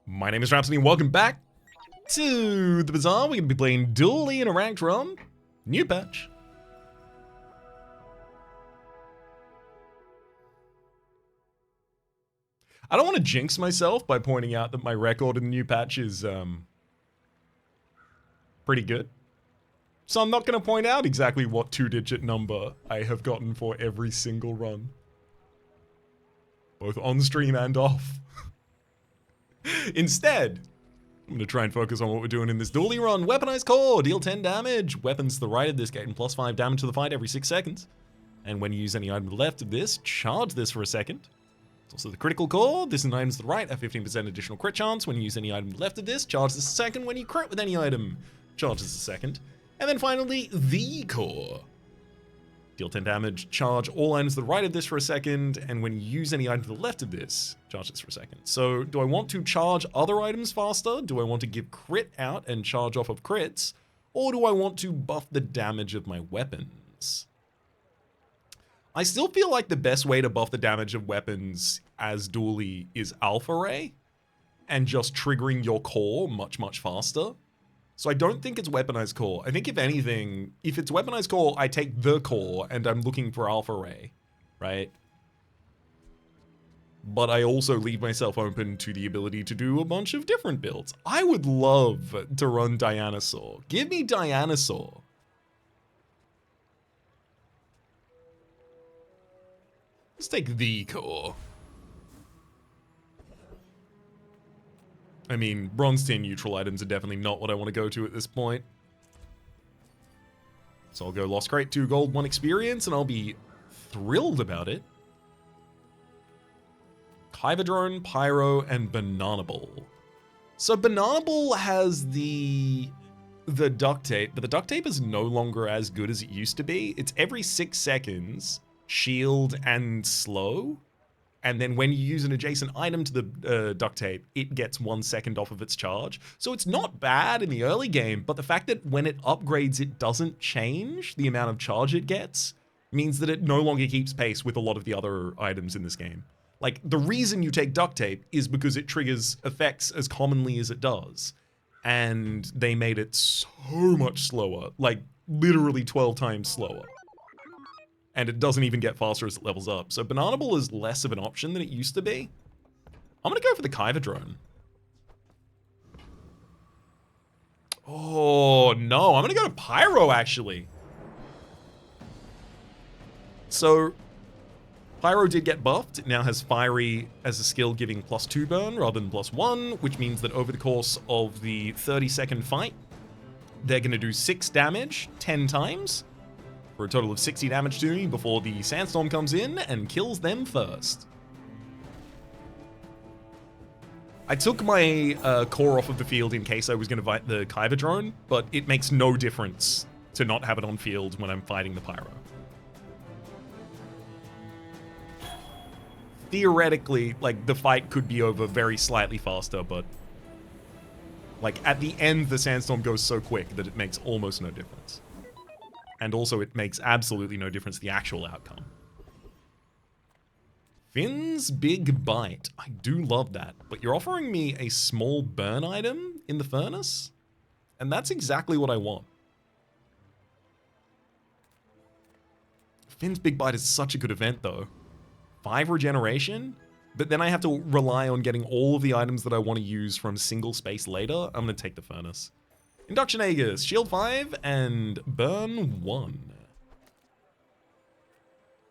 My name is Rhapsody and welcome back to the Bazaar. We're going to be playing Dually in a ranked run. New patch. I don't want to jinx myself by pointing out that my record in the new patch is pretty good. So I'm not going to point out exactly what 2-digit number I have gotten for every single run. Both on stream and off. Instead, I'm going to try and focus on what we're doing in this Dually run. Weaponized core, deal 10 damage. Weapons to the right of this getting plus 5 damage to the fight every 6 seconds. And when you use any item to the left of this, charge this for a second. It's also the critical core. This is an item to the right, have 15% additional crit chance. When you use any item to the left of this, charge this a second. When you crit with any item, charge this a second. And then finally, the core. Deal 10 damage, charge all items to the right of this for a second, and when you use any item to the left of this, charge this for a second. So, do I want to charge other items faster? Do I want to give crit out and charge off of crits? Or do I want to buff the damage of my weapons? I still feel like the best way to buff the damage of weapons as Dually is Alpha Ray, and just triggering your core much, much faster. So I don't think it's weaponized core. I think if anything, if it's weaponized core, I take the core and I'm looking for Alpha Ray, right? But I also leave myself open to the ability to do a bunch of different builds. I would love to run Dianosaur. Give me Dianosaur. Let's take the core. I mean, bronze tier neutral items are definitely not what I want to go to at this point. So I'll go Lost Crate, 2 gold, 1 experience, and I'll be thrilled about it. Kyvadrone, Pyro, and Banana Ball. So Banana Ball has the duct tape, but the duct tape is no longer as good as it used to be. It's every 6 seconds, shield and slow. And then when you use an adjacent item to the duct tape, it gets 1 second off of its charge. So it's not bad in the early game, but the fact that when it upgrades, it doesn't change the amount of charge it gets means that it no longer keeps pace with a lot of the other items in this game. Like, the reason you take duct tape is because it triggers effects as commonly as it does. And they made it so much slower, like literally 12 times slower. And it doesn't even get faster as it levels up. So Banana Ball is less of an option than it used to be. I'm gonna go for the Kyvadrone. Oh, no, I'm gonna go to Pyro, actually. So, Pyro did get buffed. It now has Fiery as a skill giving +2 burn rather than +1, which means that over the course of the 30-second fight, they're gonna do 6 damage 10 times. For a total of 60 damage to me before the Sandstorm comes in and kills them first. I took my core off of the field in case I was going to fight the Kyvadrone, but it makes no difference to not have it on field when I'm fighting the Pyro. Theoretically, like, the fight could be over very slightly faster, but like at the end the Sandstorm goes so quick that it makes almost no difference. And also, it makes absolutely no difference to the actual outcome. Finn's Big Bite. I do love that. But you're offering me a small burn item in the furnace? And that's exactly what I want. Finn's Big Bite is such a good event, though. 5 regeneration? But then I have to rely on getting all of the items that I want to use from single space later. I'm going to take the furnace. Induction Aegis, shield 5, and burn 1.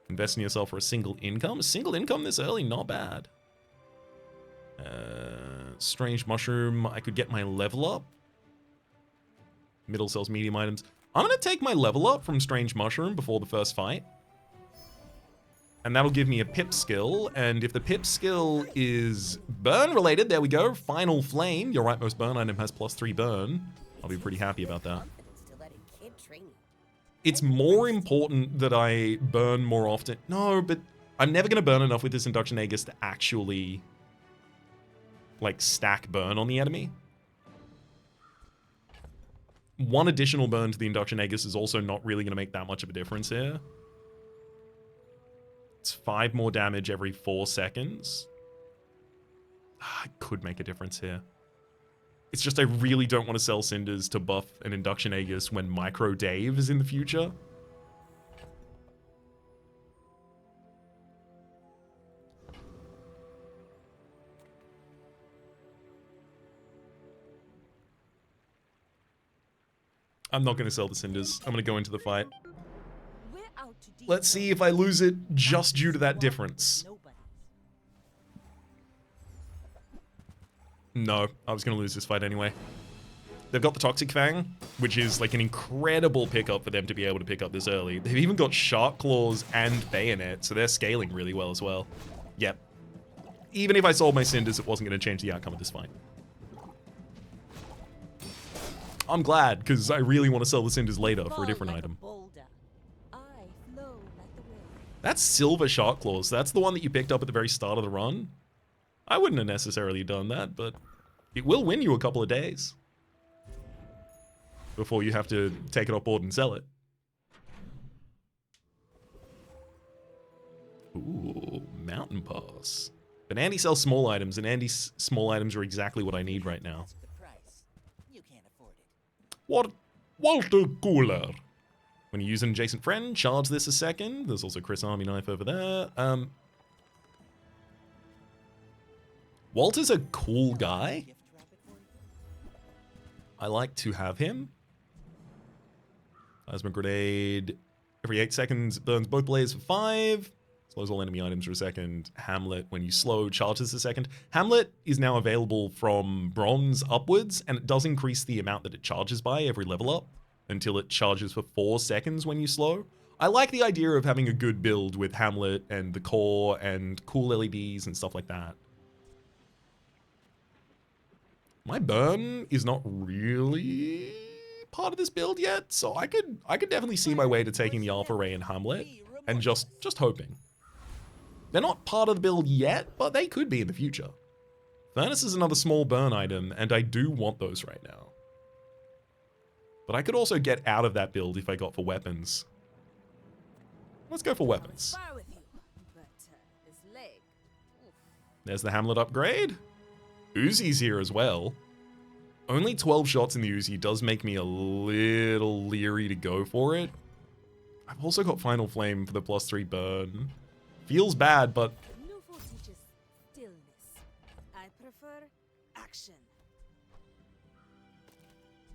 Invest in yourself for a single income. A single income this early, not bad. Strange Mushroom, I could get my level up. Middle sells medium items. I'm going to take my level up from Strange Mushroom before the first fight. And that'll give me a pip skill, and if the pip skill is burn related, there we go, Final Flame. Your rightmost burn item has +3 burn. I'll be pretty happy about that. It's more important that I burn more often. No, but I'm never going to burn enough with this Induction Aegis to actually, like, stack burn on the enemy. 1 additional burn to the Induction Aegis is also not really going to make that much of a difference here. It's 5 more damage every 4 seconds. I could make a difference here. It's just I really don't want to sell Cinders to buff an Induction Aegis when Micro Dave is in the future. I'm not going to sell the Cinders. I'm going to go into the fight. Let's see if I lose it just due to that difference. No, I was going to lose this fight anyway. They've got the Toxic Fang, which is like an incredible pickup for them to be able to pick up this early. They've even got Shark Claws and Bayonet, so they're scaling really well as well. Yep. Even if I sold my Cinders, it wasn't going to change the outcome of this fight. I'm glad, because I really want to sell the Cinders later for a different item. That's Silver Shark Claws. That's the one that you picked up at the very start of the run. I wouldn't have necessarily done that, but it will win you a couple of days before you have to take it off board and sell it. Ooh, Mountain Pass. But Andy sells small items, and Andy's small items are exactly what I need right now. What? Water Cooler. When you use an adjacent friend, charge this a second. There's also Chris Army Knife over there. Walter's a cool guy. I like to have him. Plasma Grenade. Every 8 seconds, burns both blades for 5. Slows all enemy items for a second. Hamlet, when you slow, charges a second. Hamlet is now available from bronze upwards, and it does increase the amount that it charges by every level up until it charges for 4 seconds when you slow. I like the idea of having a good build with Hamlet and the core and cool LEDs and stuff like that. My burn is not really part of this build yet, so I could definitely see my way to taking the Alpha Ray and Hamlet and just hoping. They're not part of the build yet, but they could be in the future. Furnace is another small burn item, and I do want those right now. But I could also get out of that build if I got for weapons. Let's go for weapons. There's the Hamlet upgrade. Uzi's here as well. Only 12 shots in the Uzi does make me a little leery to go for it. I've also got Final Flame for the +3 burn. Feels bad, but...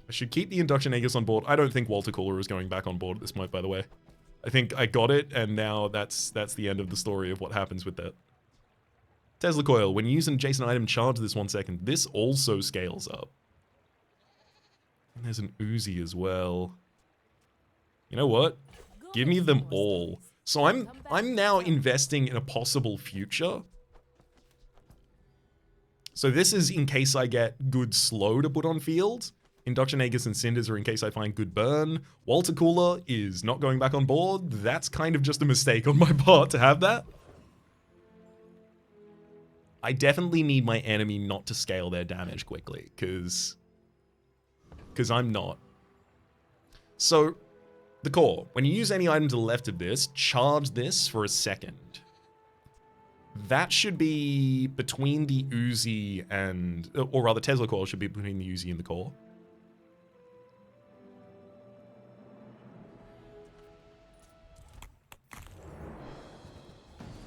I should keep the Induction Aegis on board. I don't think Walter Cooler is going back on board at this point, by the way. I think I got it, and now that's the end of the story of what happens with that. Tesla Coil. When you use an adjacent item, charge this 1 second. This also scales up. And there's an Uzi as well. You know what? Give me them all. So I'm now investing in a possible future. So this is in case I get good slow to put on field. Induction Aegis and Cinders are in case I find good burn. Walter Cooler is not going back on board. That's kind of just a mistake on my part to have that. I definitely need my enemy not to scale their damage quickly, because I'm not. So, the core. When you use any item to the left of this, charge this for a second. That should be between the Uzi and... Or rather, Tesla Core should be between the Uzi and the core.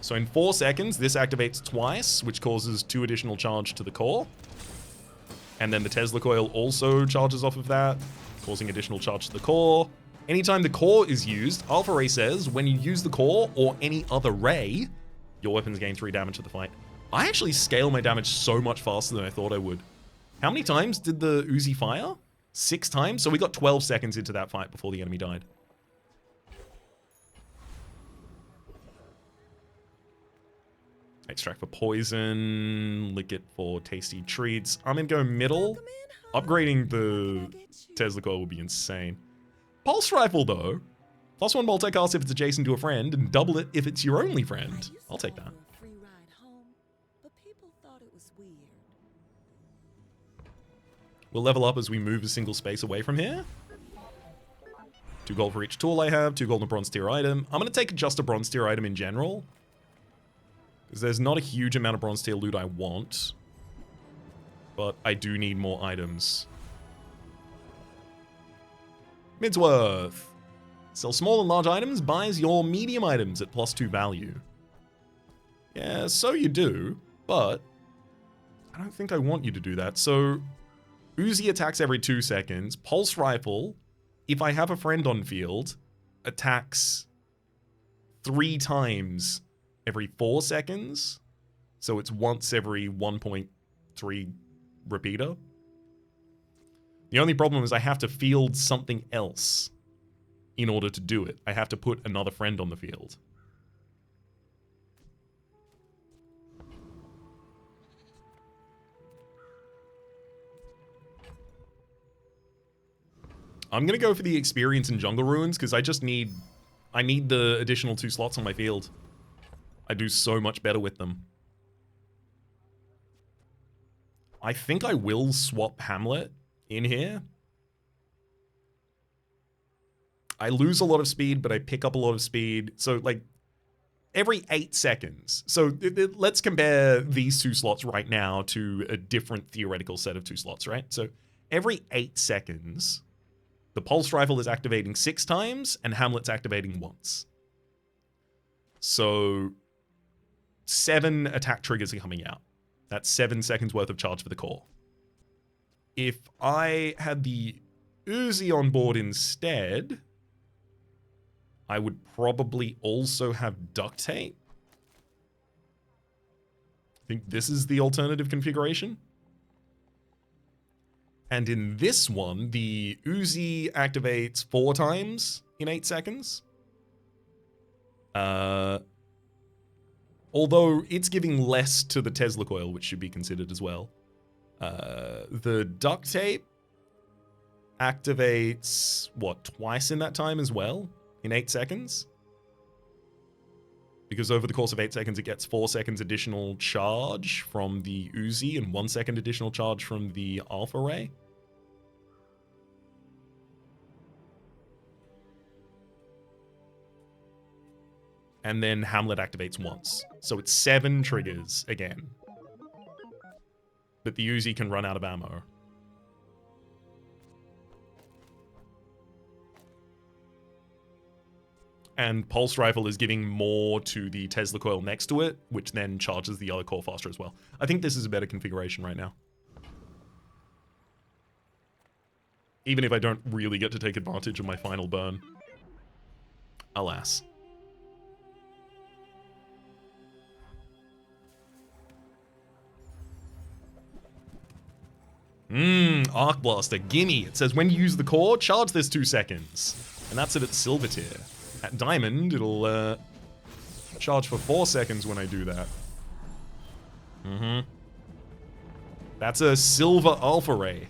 So in 4 seconds, this activates twice, which causes 2 additional charge to the core. And then the Tesla Coil also charges off of that, causing additional charge to the core. Anytime the core is used, Alpha Ray says, when you use the core or any other ray, your weapons gain 3 damage to the fight. I actually scale my damage so much faster than I thought I would. How many times did the Uzi fire? 6 times? So we got 12 seconds into that fight before the enemy died. Extract for poison, lick it for tasty treats. I'm gonna go middle. Upgrading the Tesla Coil would be insane. Pulse Rifle though. +1 multicast if it's adjacent to a friend, and double it if it's your only friend. I'll take that. We'll level up as we move a single space away from here. 2 gold for each tool I have, 2 gold and a bronze tier item. I'm gonna take just a bronze tier item in general, because there's not a huge amount of bronze tier loot I want. but I do need more items. Midsworth. Sell small and large items, buys your medium items at +2 value. Yeah, so you do, but I don't think I want you to do that. So Uzi attacks every 2 seconds. Pulse Rifle, if I have a friend on field, attacks 3 times every 4 seconds. So it's once every 1.3 repeater. The only problem is I have to field something else in order to do it. I have to put another friend on the field. I'm gonna go for the experience in Jungle Ruins because I need the additional 2 slots on my field. I do so much better with them. I think I will swap Hamlet in here. I lose a lot of speed, but I pick up a lot of speed. So, like, every 8 seconds. So, let's compare these 2 slots right now to a different theoretical set of 2 slots, right? So, every 8 seconds, the Pulse Rifle is activating 6 times, and Hamlet's activating once. So, 7 attack triggers are coming out. That's 7 seconds worth of charge for the core. If I had the Uzi on board instead, I would probably also have duct tape. I think this is the alternative configuration. And in this one, the Uzi activates 4 times in 8 seconds. Although it's giving less to the Tesla coil, which should be considered as well. The duct tape activates, what, twice in that time as well? In 8 seconds? Because over the course of 8 seconds, it gets 4 seconds additional charge from the Uzi and 1 second additional charge from the Alpha Ray. And then Hamlet activates once. So it's 7 triggers again. But the Uzi can run out of ammo. And Pulse Rifle is giving more to the Tesla coil next to it, which then charges the other core faster as well. I think this is a better configuration right now. Even if I don't really get to take advantage of my final burn. Alas. Arc Blaster, gimme. It says when you use the core, charge this 2 seconds. And that's it at Silver tier. At Diamond, it'll charge for 4 seconds when I do that. That's a Silver Alpha Ray.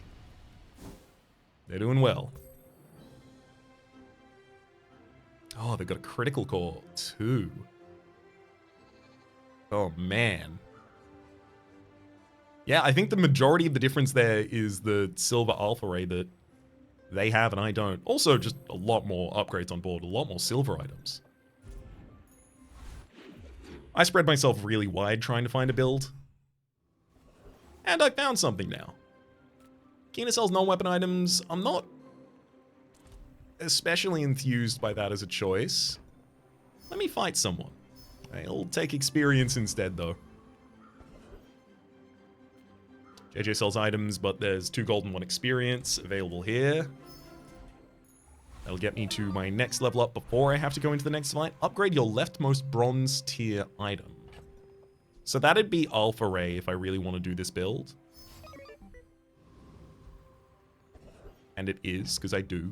They're doing well. Oh, they've got a critical core, too. Oh, man. Yeah, I think the majority of the difference there is the Silver Alpha Ray that they have and I don't. Also, just a lot more upgrades on board, a lot more silver items. I spread myself really wide trying to find a build. And I found something now. Kina sells non-weapon items. I'm not especially enthused by that as a choice. Let me fight someone. I'll take experience instead, though. JJ sells items, but there's 2 gold and 1 experience available here. That'll get me to my next level up before I have to go into the next fight. Upgrade your leftmost bronze tier item. So that'd be Alpha Ray if I really want to do this build. And it is, because I do.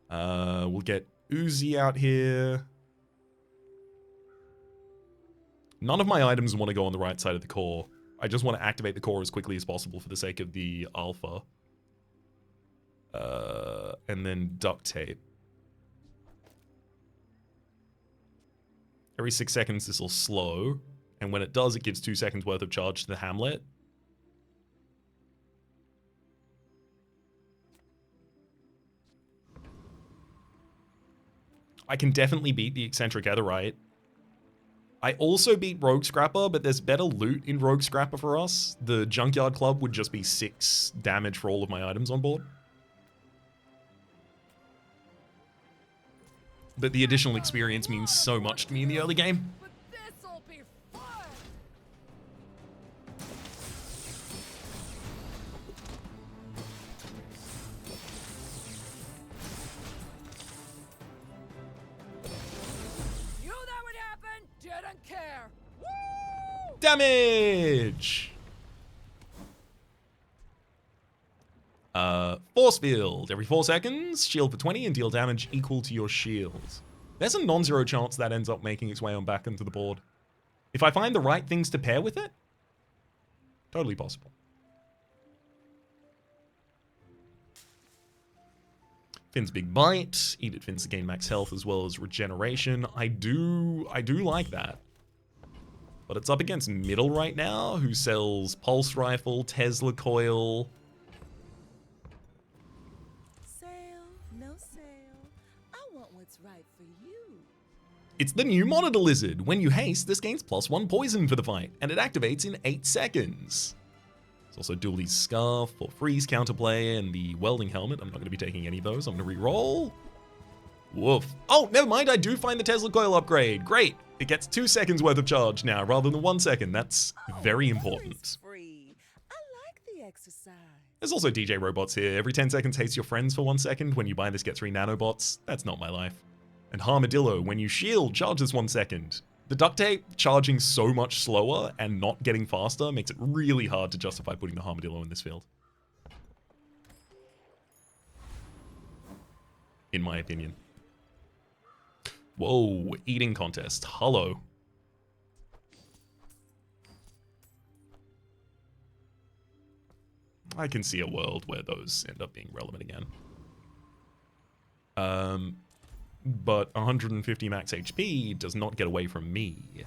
We'll get Uzi out here. None of my items want to go on the right side of the core. I just want to activate the core as quickly as possible for the sake of the alpha. And then duct tape. Every 6 seconds this will slow. And when it does, it gives 2 seconds worth of charge to the Hamlet. I can definitely beat the Eccentric Etherite. I also beat Rogue Scrapper, but there's better loot in Rogue Scrapper for us. The Junkyard Club would just be 6 damage for all of my items on board. But the additional experience means so much to me in the early game. But this'll be fun. Knew that would happen. Didn't care. Woo! Damage! Force Field. Every 4 seconds, shield for 20 and deal damage equal to your shield. There's a non-zero chance that ends up making its way on back into the board. If I find the right things to pair with it, totally possible. Finn's Big Bite. Eat it Fins to gain max health as well as regeneration. I do like that. But it's up against Middle right now, who sells Pulse Rifle, Tesla Coil. Right for you. It's the new Monitor Lizard. When you haste, this gains +1 poison for the fight, and it activates in 8 seconds. There's also Dooley's Scarf for freeze counterplay and the Welding Helmet. I'm not going to be taking any of those. I'm going to re-roll. Woof. Oh, never mind. I do find the Tesla Coil upgrade. Great. It gets 2 seconds worth of charge now rather than 1 second. That's very important. Free. I like the exercise. There's also DJ Robots here. Every 10 seconds, haste your friends for 1 second. When you buy this, get 3 nanobots. That's not my life. And Armadillo, when you shield, charges 1 second. The duct tape charging so much slower and not getting faster makes it really hard to justify putting the Armadillo in this field. In my opinion. Whoa, eating contest. Hello. I can see a world where those end up being relevant again. But 150 max HP does not get away from me.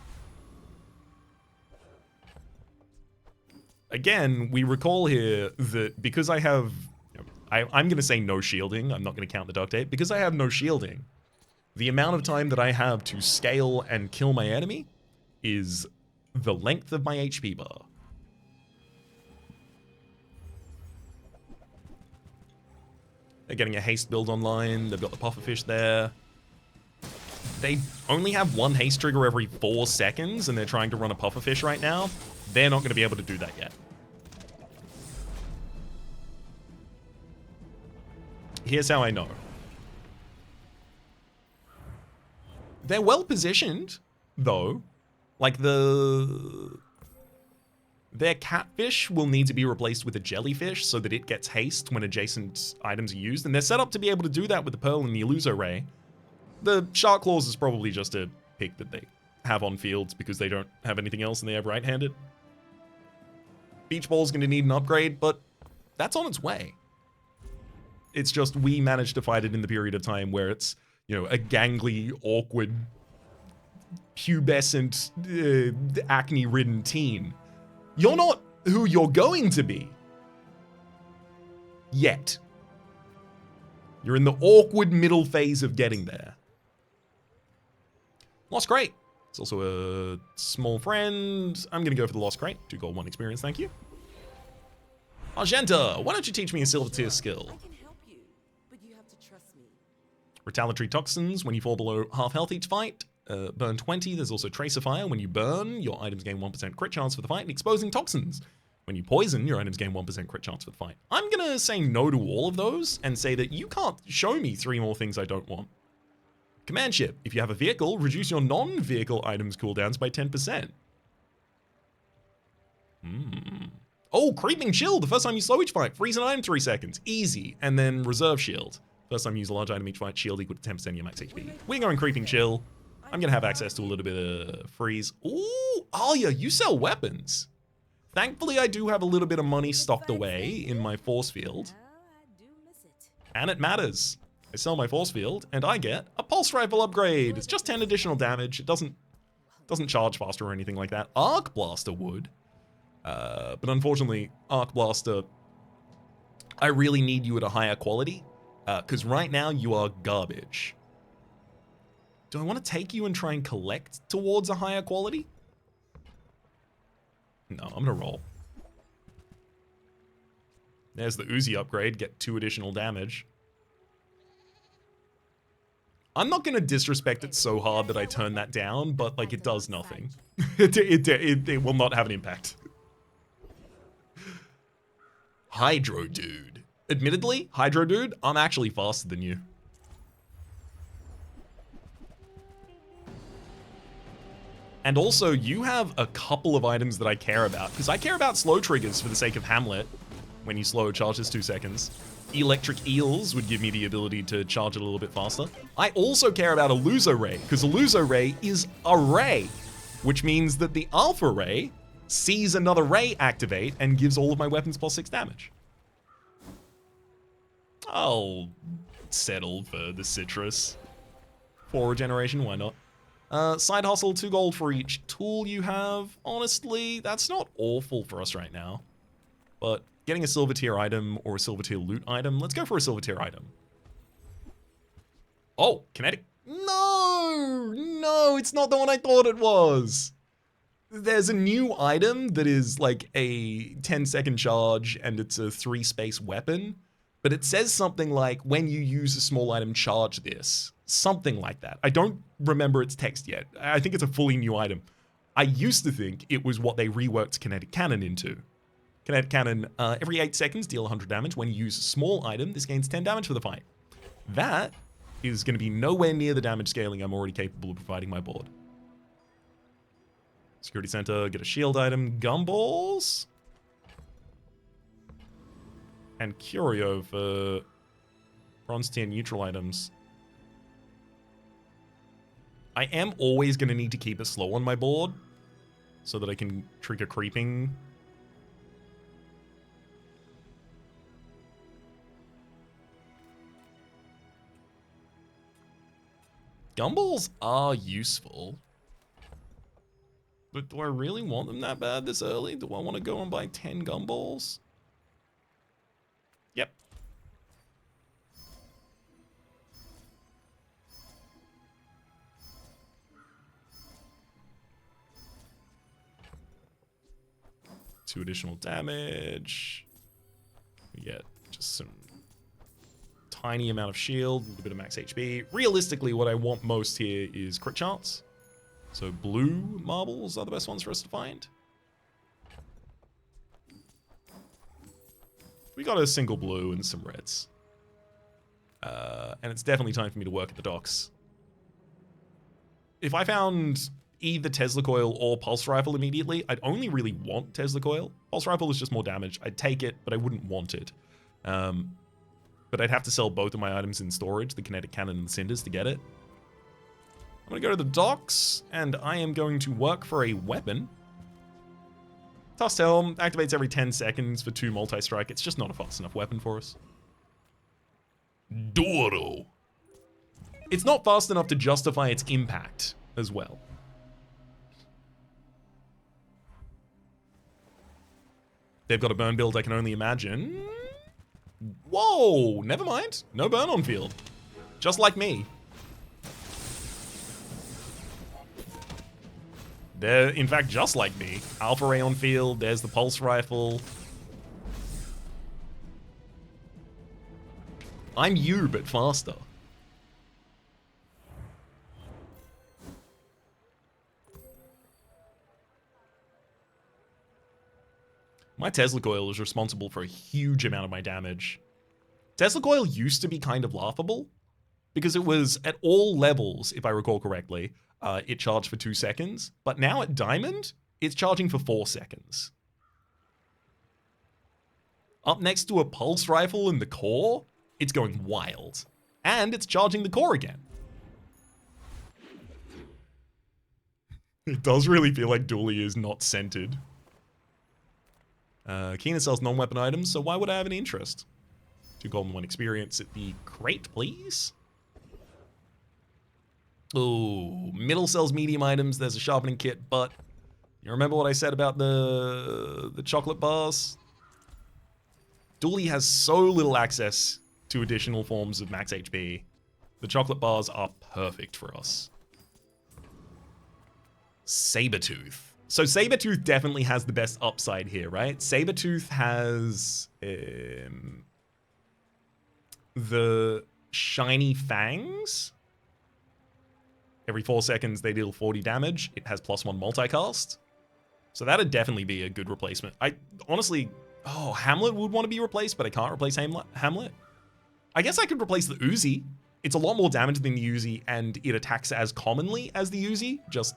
Again, we recall here that because I have... I'm going to say no shielding. I'm not going to count the duct tape. Because I have no shielding, the amount of time that I have to scale and kill my enemy is the length of my HP bar. They're getting a haste build online. They've got the pufferfish there. They only have 1 haste trigger every 4 seconds, and they're trying to run a pufferfish right now. They're not going to be able to do that yet. Here's how I know. They're well positioned, though. Like their catfish will need to be replaced with a jellyfish so that it gets haste when adjacent items are used, and they're set up to be able to do that with the Pearl and the Illuso Ray. The Shark Claws is probably just a pick that they have on fields because they don't have anything else and they have right-handed. Beach Ball's going to need an upgrade, but that's on its way. It's just we managed to fight it in the period of time where it's, you know, a gangly, awkward, pubescent, acne-ridden teen. You're not who you're going to be. Yet. You're in the awkward middle phase of getting there. Lost Crate. It's also a small friend. I'm going to go for the Lost Crate. 2 gold, 1 experience, thank you. Argenta, why don't you teach me a silver tier skill? I can help you, but you have to trust me. Retaliatory Toxins, when you fall below half health each fight. Burn 20, there's also Tracer Fire. When you burn, your items gain 1% crit chance for the fight. And Exposing Toxins. When you poison, your items gain 1% crit chance for the fight. I'm going to say no to all of those and say that you can't show me 3 more things I don't want. Command Ship. If you have a vehicle, reduce your non-vehicle items cooldowns by 10%. Oh, Creeping Shield. The first time you slow each fight, freeze an item 3 seconds. Easy. And then Reserve Shield. First time you use a large item each fight, shield equal to 10% of your max HP. We're going Creeping Chill. I'm going to have access to a little bit of freeze. Ooh, Alia, you sell weapons. Thankfully, I do have a little bit of money stocked away in my force field. And it matters. I sell my force field, and I get a pulse rifle upgrade. It's just 10 additional damage. It doesn't charge faster or anything like that. Arc Blaster would. But unfortunately, Arc Blaster, I really need you at a higher quality. Because right now, you are garbage. Do I want to take you and try and collect towards a higher quality? No, I'm gonna roll. There's the Uzi upgrade, get 2 additional damage. I'm not gonna disrespect it so hard that I turn that down, but like it does nothing. It will not have an impact. Hydro Dude. Admittedly, Hydro Dude, I'm actually faster than you. And also, you have a couple of items that I care about, because I care about slow triggers for the sake of Hamlet. When you slow charges 2 seconds. Electric Eels would give me the ability to charge it a little bit faster. I also care about Illuso Ray, because Illuso Ray is a ray, which means that the Alpha Ray sees another ray activate and gives all of my weapons +6 damage. I'll settle for the citrus. 4 regeneration, why not? Side hustle, 2 gold for each tool you have. Honestly, that's not awful for us right now. But getting a silver tier item or a silver tier loot item, let's go for a silver tier item. Oh, kinetic. No, it's not the one I thought it was. There's a new item that is like a 10-second charge and it's a 3-space weapon. But it says something like, when you use a small item, charge this. Something like that. I don't remember its text yet. I think it's a fully new item. I used to think it was what they reworked Kinetic Cannon into. Kinetic Cannon, every 8 seconds, deal 100 damage. When you use a small item, this gains 10 damage for the fight. That is going to be nowhere near the damage scaling I'm already capable of providing my board. Security Center, get a shield item. Gumballs. And Curio for bronze tier neutral items. I am always going to need to keep it slow on my board so that I can trigger creeping. Gumballs are useful. But do I really want them that bad this early? Do I want to go and buy 10 gumballs? Yep. Two additional damage. We get just some tiny amount of shield, a little bit of max HP. Realistically, what I want most here is crit chance. So blue marbles are the best ones for us to find. We got a single blue and some reds. And it's definitely time for me to work at the docks. If I found either Tesla Coil or Pulse Rifle immediately, I'd only really want Tesla Coil. Pulse Rifle is just more damage. I'd take it, but I wouldn't want it. But I'd have to sell both of my items in storage, the Kinetic Cannon and the Cinders, to get it. I'm going to go to the docks, and I am going to work for a weapon. Tusk Helm activates every 10 seconds for 2 multi-strike. It's just not a fast enough weapon for us. Doro. It's not fast enough to justify its impact as well. They've got a burn build I can only imagine. Whoa, never mind. No burn on field. Just like me. They're, in fact, just like me. Alpha Ray on field, there's the Pulse Rifle. I'm you, but faster. My Tesla Coil is responsible for a huge amount of my damage. Tesla Coil used to be kind of laughable, because it was at all levels, if I recall correctly, it charged for 2 seconds, but now at Diamond, it's charging for 4 seconds. Up next to a Pulse Rifle in the core, it's going wild. And it's charging the core again. It does really feel like Dooley is not centered. Keener sells non-weapon items, so why would I have any interest? 2 gold and 1 experience at the crate, please. Ooh, middle sells medium items. There's a sharpening kit, but you remember what I said about the chocolate bars? Dooley has so little access to additional forms of max HP. The chocolate bars are perfect for us. Sabretooth. So Sabretooth definitely has the best upside here, right? Sabretooth has the shiny fangs. Every 4 seconds, they deal 40 damage. It has +1 multicast. So that'd definitely be a good replacement. I honestly, Hamlet would want to be replaced, but I can't replace Hamlet. I guess I could replace the Uzi. It's a lot more damage than the Uzi, and it attacks as commonly as the Uzi, just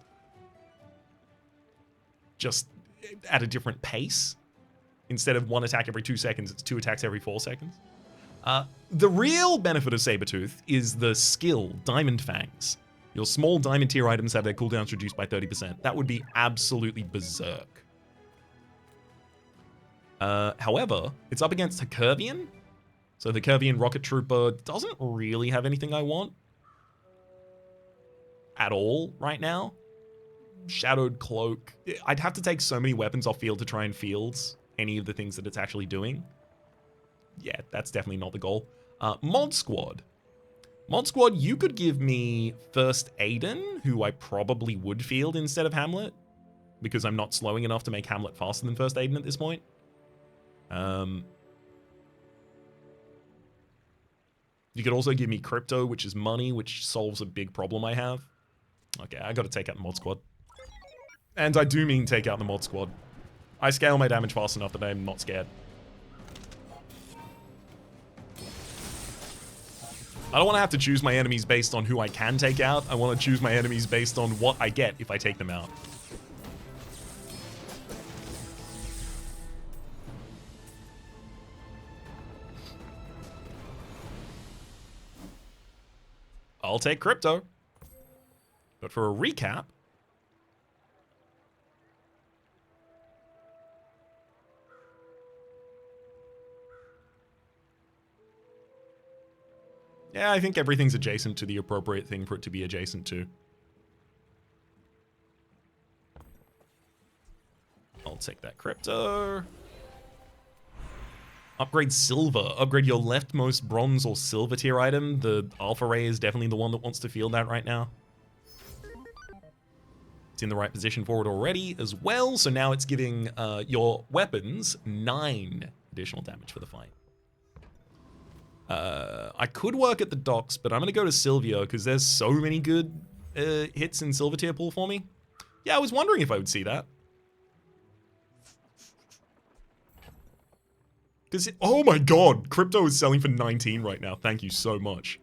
at a different pace. Instead of 1 attack every 2 seconds, it's 2 attacks every 4 seconds. The real benefit of Sabretooth is the skill, Diamond Fangs. Your small diamond tier items have their cooldowns reduced by 30%. That would be absolutely berserk. However, it's up against Hercuvian. So the Hercuvian Rocket Trooper doesn't really have anything I want at all right now. Shadowed Cloak. I'd have to take so many weapons off field to try and field any of the things that it's actually doing. Yeah, that's definitely not the goal. Mod Squad. Mod Squad, you could give me First Aiden, who I probably would field instead of Hamlet, because I'm not slowing enough to make Hamlet faster than First Aiden at this point. You could also give me Crypto, which is money, which solves a big problem I have. Okay, I gotta take out the Mod Squad. And I do mean take out the Mod Squad. I scale my damage fast enough that I'm not scared. I don't want to have to choose my enemies based on who I can take out. I want to choose my enemies based on what I get if I take them out. I'll take Crypto. But for a recap, yeah, I think everything's adjacent to the appropriate thing for it to be adjacent to. I'll take that Crypto. Upgrade Silver. Upgrade your leftmost bronze or silver tier item. The Alpha Ray is definitely the one that wants to field that right now. It's in the right position for it already as well. So now it's giving your weapons 9 additional damage for the fight. I could work at the docks, but I'm going to go to Sylvia because there's so many good hits in silver tier pool for me. Yeah, I was wondering if I would see that. Because, oh my god, Crypto is selling for 19 right now. Thank you so much.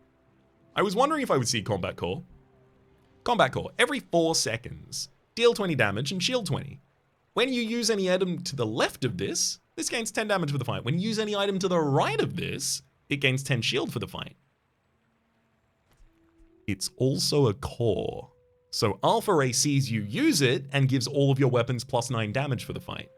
I was wondering if I would see Combat Core. Combat Core, every 4 seconds, deal 20 damage and shield 20. When you use any item to the left of this gains 10 damage for the fight. When you use any item to the right of this, it gains 10 shield for the fight. It's also a core. So Alpha Ray sees you use it and gives all of your weapons +9 damage for the fight.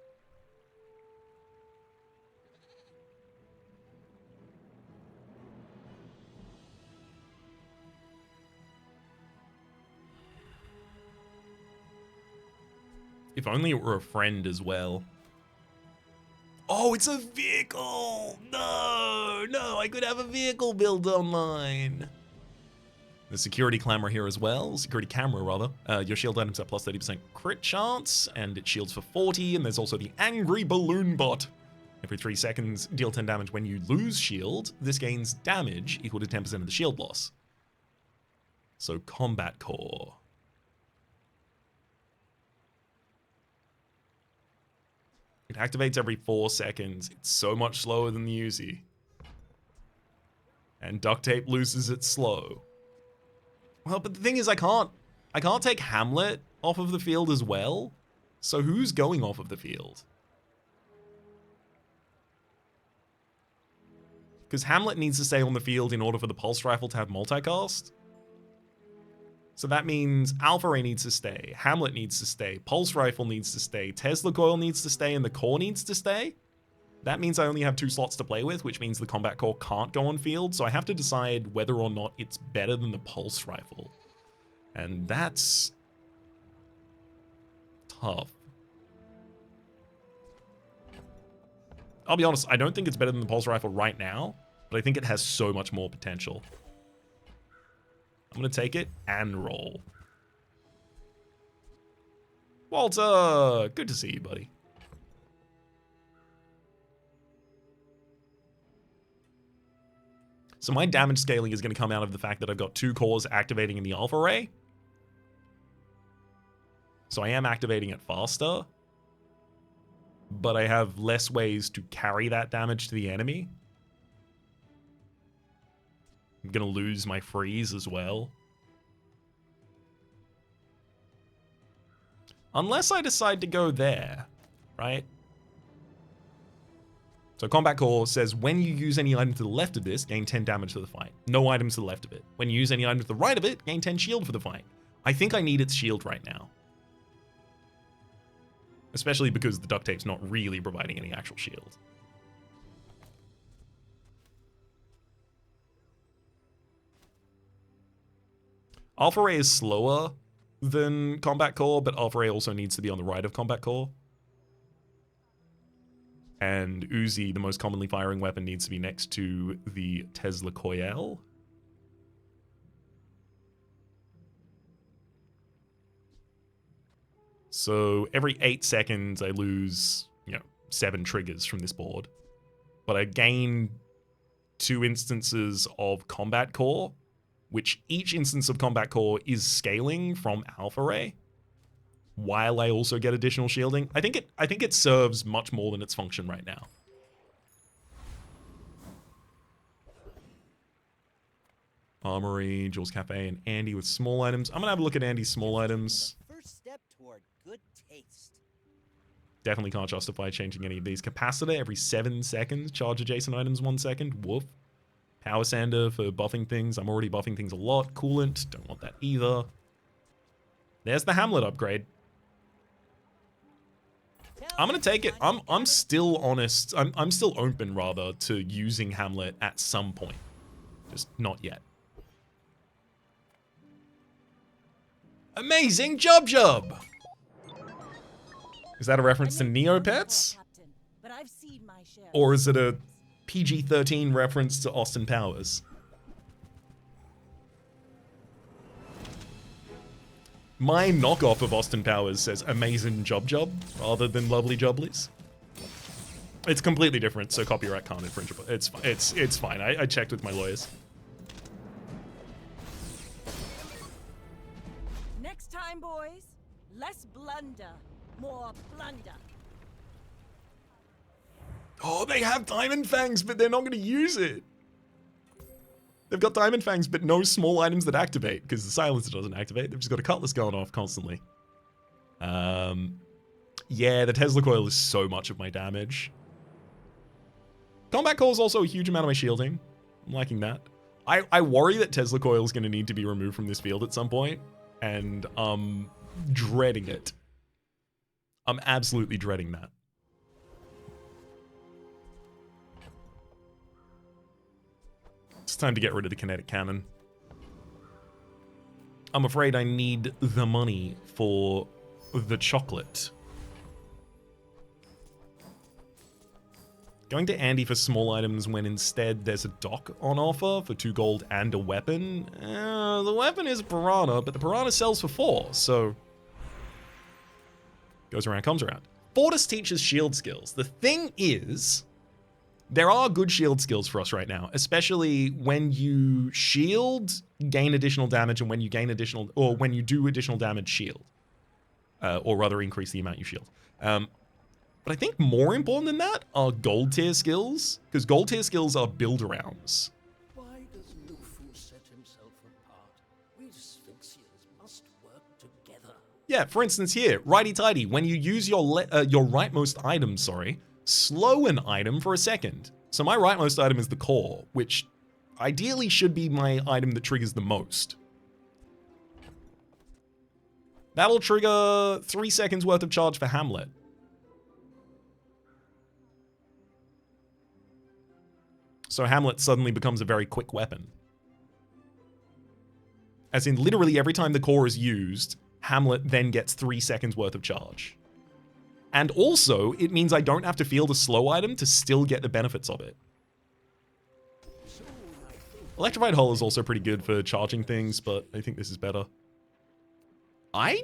If only it were a friend as well. Oh, it's a vehicle! No, I could have a vehicle build online. The security camera here as well. Security camera, rather. Your shield items have +30% crit chance, and it shields for 40, and there's also the Angry Balloon Bot. Every 3 seconds, deal 10 damage when you lose shield. This gains damage equal to 10% of the shield loss. So, Combat Core. It activates every 4 seconds. It's so much slower than the Uzi. And Duct Tape loses its slow. Well, but the thing is, I can't take Hamlet off of the field as well. So who's going off of the field? Because Hamlet needs to stay on the field in order for the Pulse Rifle to have multicast. So that means Alpha Ray needs to stay, Hamlet needs to stay, Pulse Rifle needs to stay, Tesla Coil needs to stay, and the Core needs to stay. That means I only have 2 slots to play with, which means the Combat Core can't go on field, so I have to decide whether or not it's better than the Pulse Rifle. And that's tough. I'll be honest, I don't think it's better than the Pulse Rifle right now, but I think it has so much more potential. I'm going to take it and roll. Walter! Good to see you, buddy. So my damage scaling is going to come out of the fact that I've got 2 cores activating in the alpha ray. So I am activating it faster. But I have less ways to carry that damage to the enemy. I'm going to lose my freeze as well. Unless I decide to go there, right? So Combat Core says, when you use any item to the left of this, gain 10 damage to the fight. No items to the left of it. When you use any item to the right of it, gain 10 shield for the fight. I think I need its shield right now. Especially because the duct tape's not really providing any actual shield. Alpha Ray is slower than Combat Core, but Alpha Ray also needs to be on the right of Combat Core. And Uzi, the most commonly firing weapon, needs to be next to the Tesla Coil. So every 8 seconds I lose, 7 triggers from this board. But I gain 2 instances of Combat Core, which each instance of Combat Core is scaling from Alpha Ray, while I also get additional shielding. I think it serves much more than its function right now. Armory, Jules Cafe, and Andy with small items. I'm gonna have a look at Andy's small items. First step toward good taste. Definitely can't justify changing any of these. Capacitor every 7 seconds. Charge adjacent items 1 second. Woof. Power Sander for buffing things. I'm already buffing things a lot. Coolant. Don't want that either. There's the Hamlet upgrade. I'm gonna take it. I'm still honest. I'm still open rather to using Hamlet at some point. Just not yet. Amazing Jub Jub! Is that a reference to Neopets? Or is it a PG-13 reference to Austin Powers? My knockoff of Austin Powers says Amazing Jub Jub rather than Lovely Jubblies. It's completely different, so copyright can't infringe. It's fine. I checked with my lawyers. Next time, boys, less blunder, more plunder. Oh, they have Diamond Fangs, but they're not going to use it. They've got Diamond Fangs, but no small items that activate, because the silencer doesn't activate. They've just got a Cutlass going off constantly. Yeah, the Tesla Coil is so much of my damage. Combat Core is also a huge amount of my shielding. I'm liking that. I worry that Tesla Coil is going to need to be removed from this field at some point, and I'm dreading it. I'm absolutely dreading that. It's time to get rid of the kinetic cannon. I'm afraid I need the money for the chocolate. Going to Andy for small items when instead there's a dock on offer for 2 gold and a weapon. The weapon is a piranha, but the piranha sells for 4, so... Goes around, comes around. Fortis teaches shield skills. The thing is, there are good shield skills for us right now, especially when you shield, gain additional damage, and when you gain additional, or when you do additional damage, shield. Or rather, increase the amount you shield. But I think more important than that are gold tier skills, because gold tier skills are build-arounds. Why does Lufu set himself apart? We Sphinxians must work together. Yeah, for instance here, righty-tighty, when you use your rightmost item, slow an item for a second. So my rightmost item is the core, which ideally should be my item that triggers the most. That'll trigger 3 seconds worth of charge for Hamlet. So Hamlet suddenly becomes a very quick weapon. As in, literally every time the core is used, Hamlet then gets 3 seconds worth of charge. And also, it means I don't have to field a slow item to still get the benefits of it. Electrified Hull is also pretty good for charging things, but I think this is better. I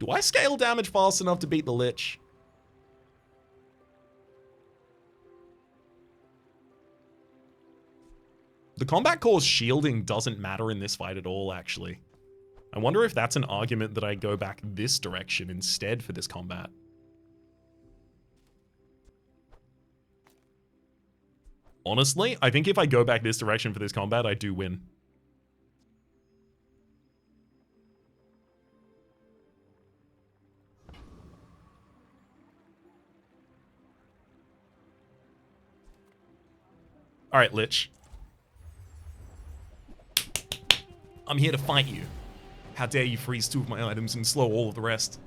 Do I scale damage fast enough to beat the Lich? The combat core's shielding doesn't matter in this fight at all, actually. I wonder if that's an argument that I go back this direction instead for this combat. Honestly, I think if I go back this direction for this combat, I do win. Alright, Lich. I'm here to fight you. How dare you freeze 2 of my items and slow all of the rest.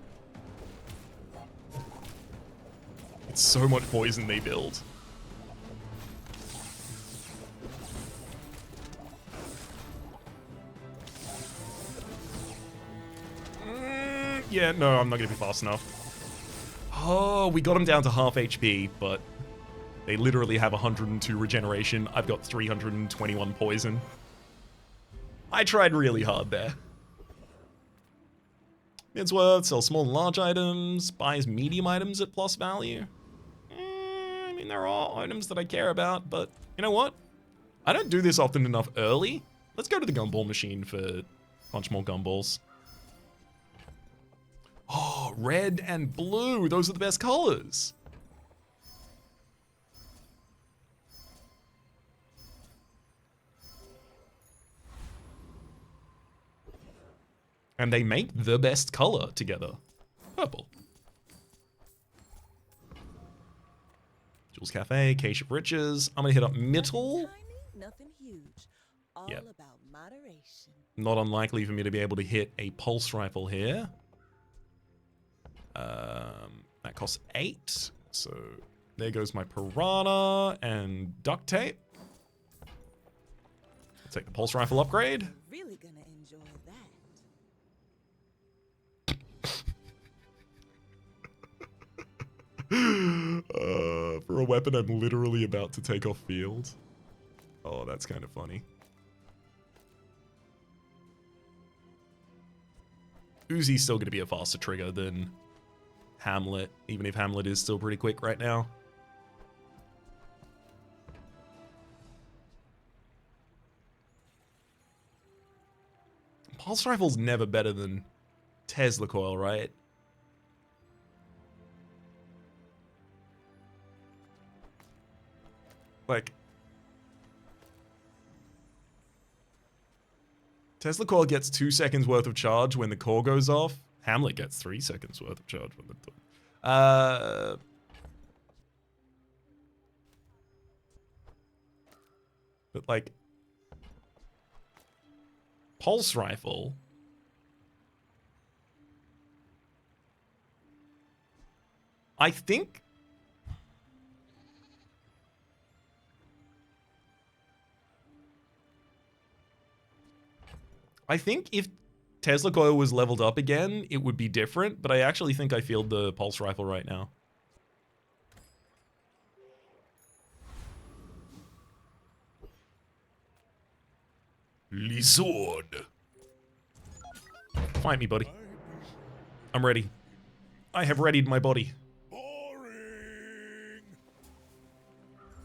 It's so much poison they build. Yeah, no, I'm not gonna be fast enough. Oh, we got him down to half HP, but they literally have 102 regeneration. I've got 321 poison. I tried really hard there. Midsworth sells small and large items, buys medium items at plus value. I mean, there are items that I care about, but you know what? I don't do this often enough early. Let's go to the gumball machine for a bunch more gumballs. Oh, red and blue. Those are the best colors. And they make the best color together. Purple. Jules Cafe, Cache of Riches. I'm gonna hit up Mittel. Nothing tiny, nothing huge. All Yep. about moderation. Not unlikely for me to be able to hit a pulse rifle here. That costs 8. So there goes my piranha and duct tape. I'll take the pulse rifle upgrade. Really gonna enjoy that. For a weapon I'm literally about to take off field. Oh, that's kind of funny. Uzi's still going to be a faster trigger than Hamlet, even if Hamlet is still pretty quick right now. Pulse Rifle's never better than Tesla Coil, right? Like, Tesla Coil gets 2 seconds worth of charge when the core goes off. Hamlet gets 3 seconds worth of charge when the but like, Pulse Rifle, I think if Tesla Coil was leveled up again, it would be different, but I actually think I field the Pulse Rifle right now. Lizord. Fight me, buddy. I'm ready. I have readied my body. Boring.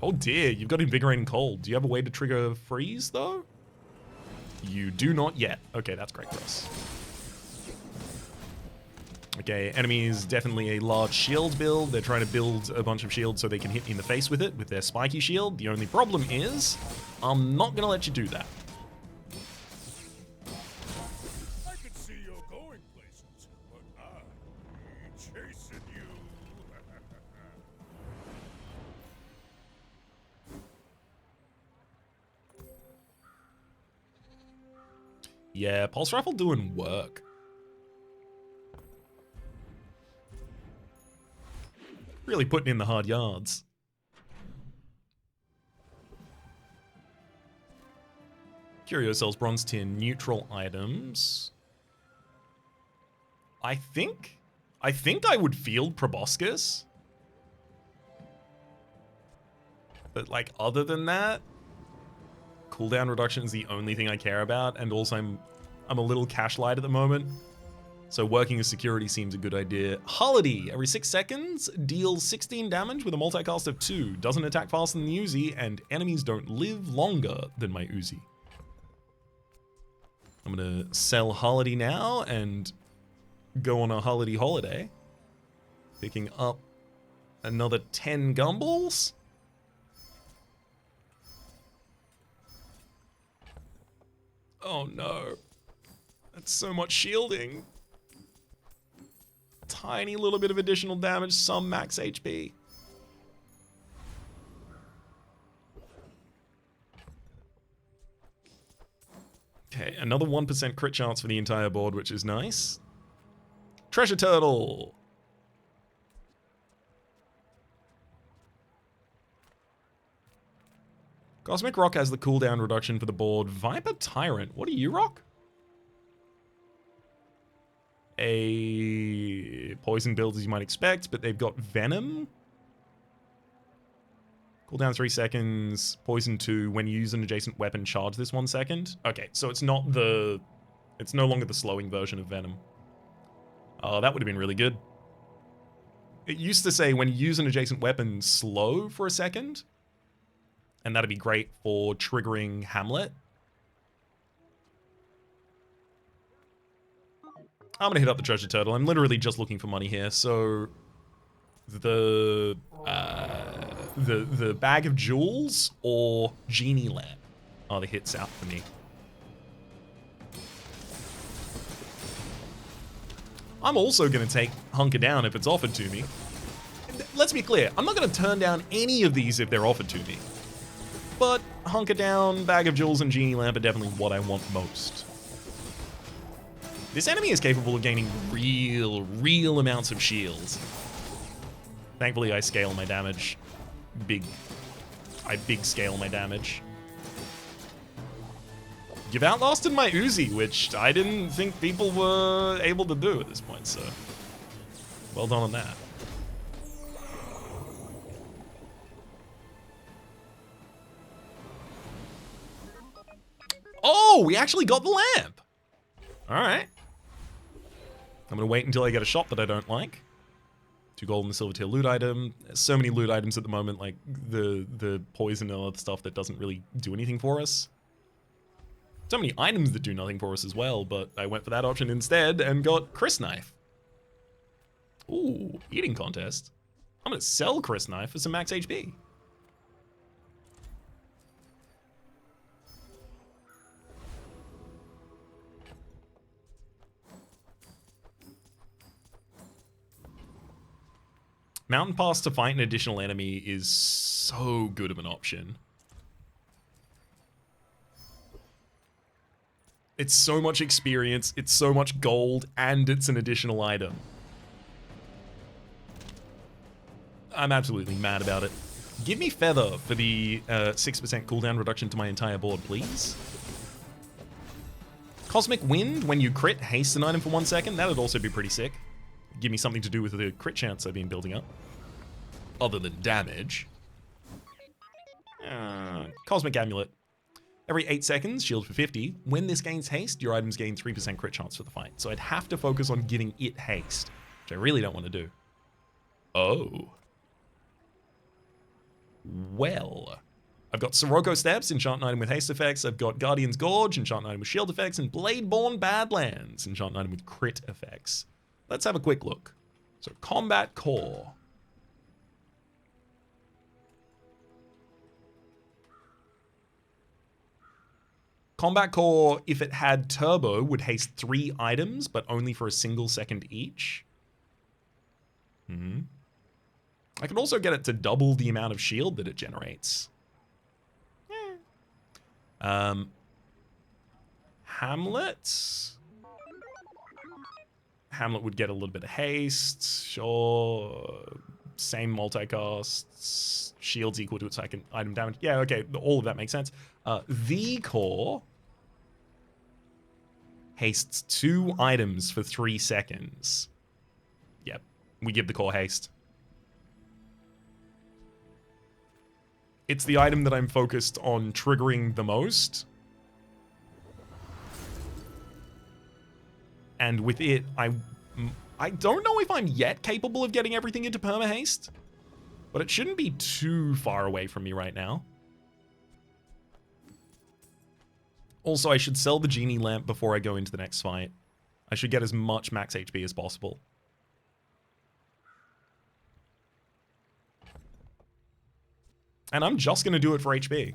Oh dear, you've got Invigorating Cold. Do you have a way to trigger freeze, though? You do not yet. Okay, that's great for us. Okay, enemy is definitely a large shield build. They're trying to build a bunch of shields so they can hit me in the face with it, with their spiky shield. The only problem is, I'm not going to let you do that. I can see you're going places, but I'm chasing you. Yeah, Pulse Rifle doing work. Really putting in the hard yards. Curio sells bronze tin, neutral items. I think I would field Proboscis. But like, other than that, cooldown reduction is the only thing I care about, and also I'm a little cash light at the moment. So working as security seems a good idea. Holiday, every 6 seconds, deals 16 damage with a multicast of 2. Doesn't attack faster than the Uzi, and enemies don't live longer than my Uzi. I'm gonna sell Holiday now and go on a Holiday holiday. Picking up another 10 gumballs. Oh no. That's so much shielding. Tiny little bit of additional damage, some max HP. Okay, another 1% crit chance for the entire board, which is nice. Treasure Turtle! Cosmic Rock has the cooldown reduction for the board. Viper Tyrant, what do you rock? A poison build as you might expect, but they've got Venom. Cooldown 3 seconds, poison 2. When you use an adjacent weapon, charge this 1 second. Okay, so it's no longer the slowing version of Venom. Oh, that would have been really good. It used to say when you use an adjacent weapon, slow for a second. And that'd be great for triggering Hamlet. I'm gonna hit up the Treasure Turtle. I'm literally just looking for money here. So the Bag of Jewels or Genie Lamp are the hits out for me. I'm also gonna take Hunker Down if it's offered to me. Let's be clear, I'm not gonna turn down any of these if they're offered to me. But Hunker Down, Bag of Jewels, and Genie Lamp are definitely what I want most. This enemy is capable of gaining real amounts of shields. Thankfully, I scale my damage. I big scale my damage. You've outlasted my Uzi, which I didn't think people were able to do at this point, so well done on that. Oh, we actually got the lamp. All right. I'm gonna wait until I get a shop that I don't like. 2 gold and a silver tier loot item. There's so many loot items at the moment, like the poison and other stuff that doesn't really do anything for us. So many items that do nothing for us as well, but I went for that option instead and got Chris Knife. Ooh, eating contest. I'm gonna sell Chris Knife for some max HP. Mountain Pass to fight an additional enemy is so good of an option. It's so much experience, it's so much gold, and it's an additional item. I'm absolutely mad about it. Give me Feather for the 6% cooldown reduction to my entire board, please. Cosmic Wind, when you crit, haste an item for 1 second. That would also be pretty sick. Give me something to do with the crit chance I've been building up. Other than damage. Cosmic Amulet. Every 8 seconds, shield for 50. When this gains haste, your items gain 3% crit chance for the fight. So I'd have to focus on giving it haste, which I really don't want to do. Oh. Well. I've got Sirocco Steps, enchant item with haste effects. I've got Guardian's Gorge, enchant item with shield effects. And Bladeborn Badlands, enchant item with crit effects. Let's have a quick look. So Combat Core. Combat Core, if it had Turbo, would haste 3 items, but only for a single second each. I could also get it to double the amount of shield that it generates. Hamlet? Hamlet would get a little bit of haste, sure. Same multicasts, shields equal to its second item damage. Yeah, okay, all of that makes sense. The Core hastes 2 items for 3 seconds. Yep, we give the Core haste. It's the item that I'm focused on triggering the most. And with it, I don't know if I'm yet capable of getting everything into perma-haste, but it shouldn't be too far away from me right now. Also, I should sell the genie lamp before I go into the next fight. I should get as much max HP as possible. And I'm just going to do it for HP.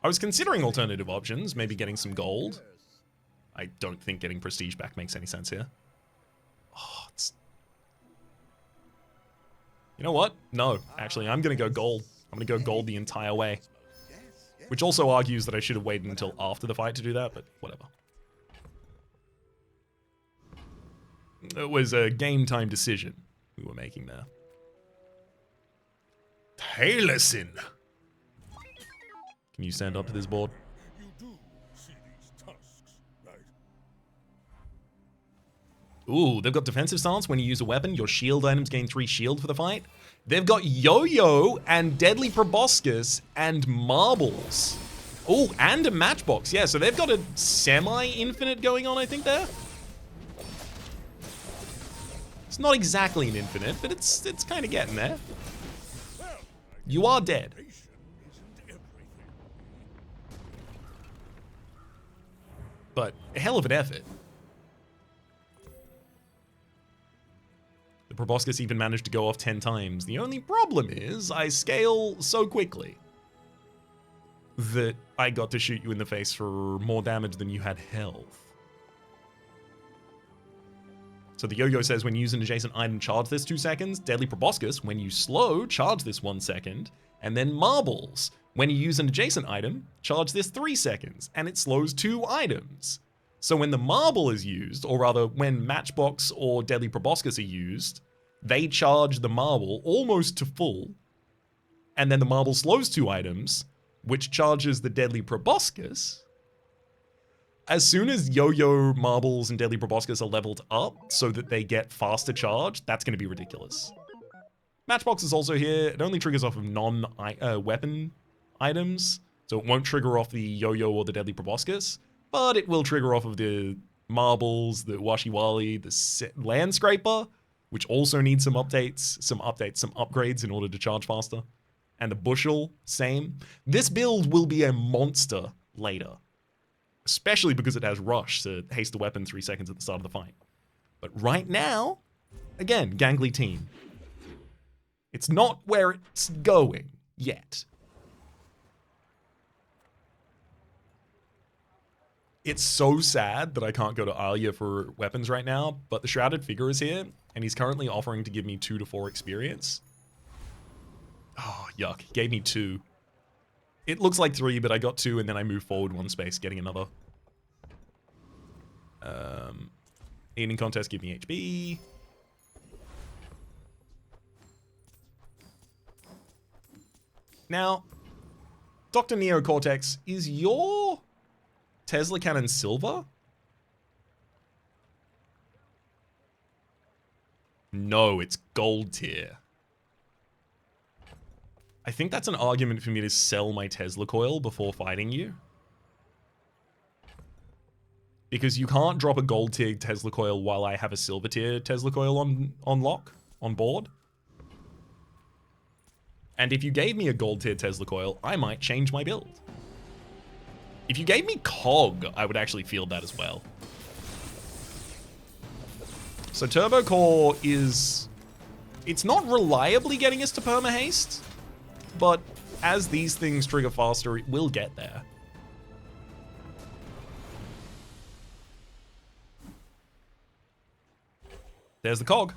I was considering alternative options, maybe getting some gold. I don't think getting prestige back makes any sense here. Oh, it's... You know what? No, actually, I'm going to go gold. I'm going to go gold the entire way. Which also argues that I should have waited until after the fight to do that, but whatever. It was a game time decision we were making there. Hey, listen! Can you stand up to this board? You do see these tusks, right? Ooh, they've got defensive stance. When you use a weapon, your shield items gain 3 shield for the fight. They've got Yo-Yo and Deadly Proboscis and Marbles. Ooh, and a Matchbox. Yeah, so they've got a semi-infinite going on, I think, there. It's not exactly an infinite, but it's kind of getting there. You are dead. But a hell of an effort. The Proboscis even managed to go off 10 times. The only problem is I scale so quickly that I got to shoot you in the face for more damage than you had health. So the Yo-Yo says when you use an adjacent item, charge this 2 seconds. Deadly Proboscis, when you slow, charge this 1 second. And then Marbles, when you use an adjacent item, charge this 3 seconds. And it slows 2 items. So when the Marble is used, or rather when Matchbox or Deadly Proboscis are used, they charge the Marble almost to full. And then the Marble slows 2 items, which charges the Deadly Proboscis. As soon as Yo-Yo, Marbles, and Deadly Proboscis are leveled up so that they get faster charge, that's going to be ridiculous. Matchbox is also here. It only triggers off of non-weapon items, so it won't trigger off the Yo-Yo or the Deadly Proboscis, but it will trigger off of the Marbles, the Washi-Wali, the Landscraper, which also needs some updates, some upgrades in order to charge faster. And the Bushel, same. This build will be a monster later. Especially because it has Rush to haste the weapon 3 seconds at the start of the fight. But right now, again, gangly team. It's not where it's going yet. It's so sad that I can't go to Alia for weapons right now, but the Shrouded Figure is here, and he's currently offering to give me 2 to 4 experience. Oh, yuck. He gave me 2. It looks like 3, but I got 2, and then I moved forward 1 space, getting another. Eating contest, give me HB. Now, Dr. Neo Cortex, is your Tesla cannon silver? No, it's gold tier. I think that's an argument for me to sell my Tesla coil before fighting you. Because you can't drop a gold tier Tesla coil while I have a silver tier Tesla coil on board. And if you gave me a gold tier Tesla coil, I might change my build. If you gave me Cog, I would actually field that as well. So Turbo Core is... It's not reliably getting us to perma haste, but as these things trigger faster, it will get there. There's the Cog.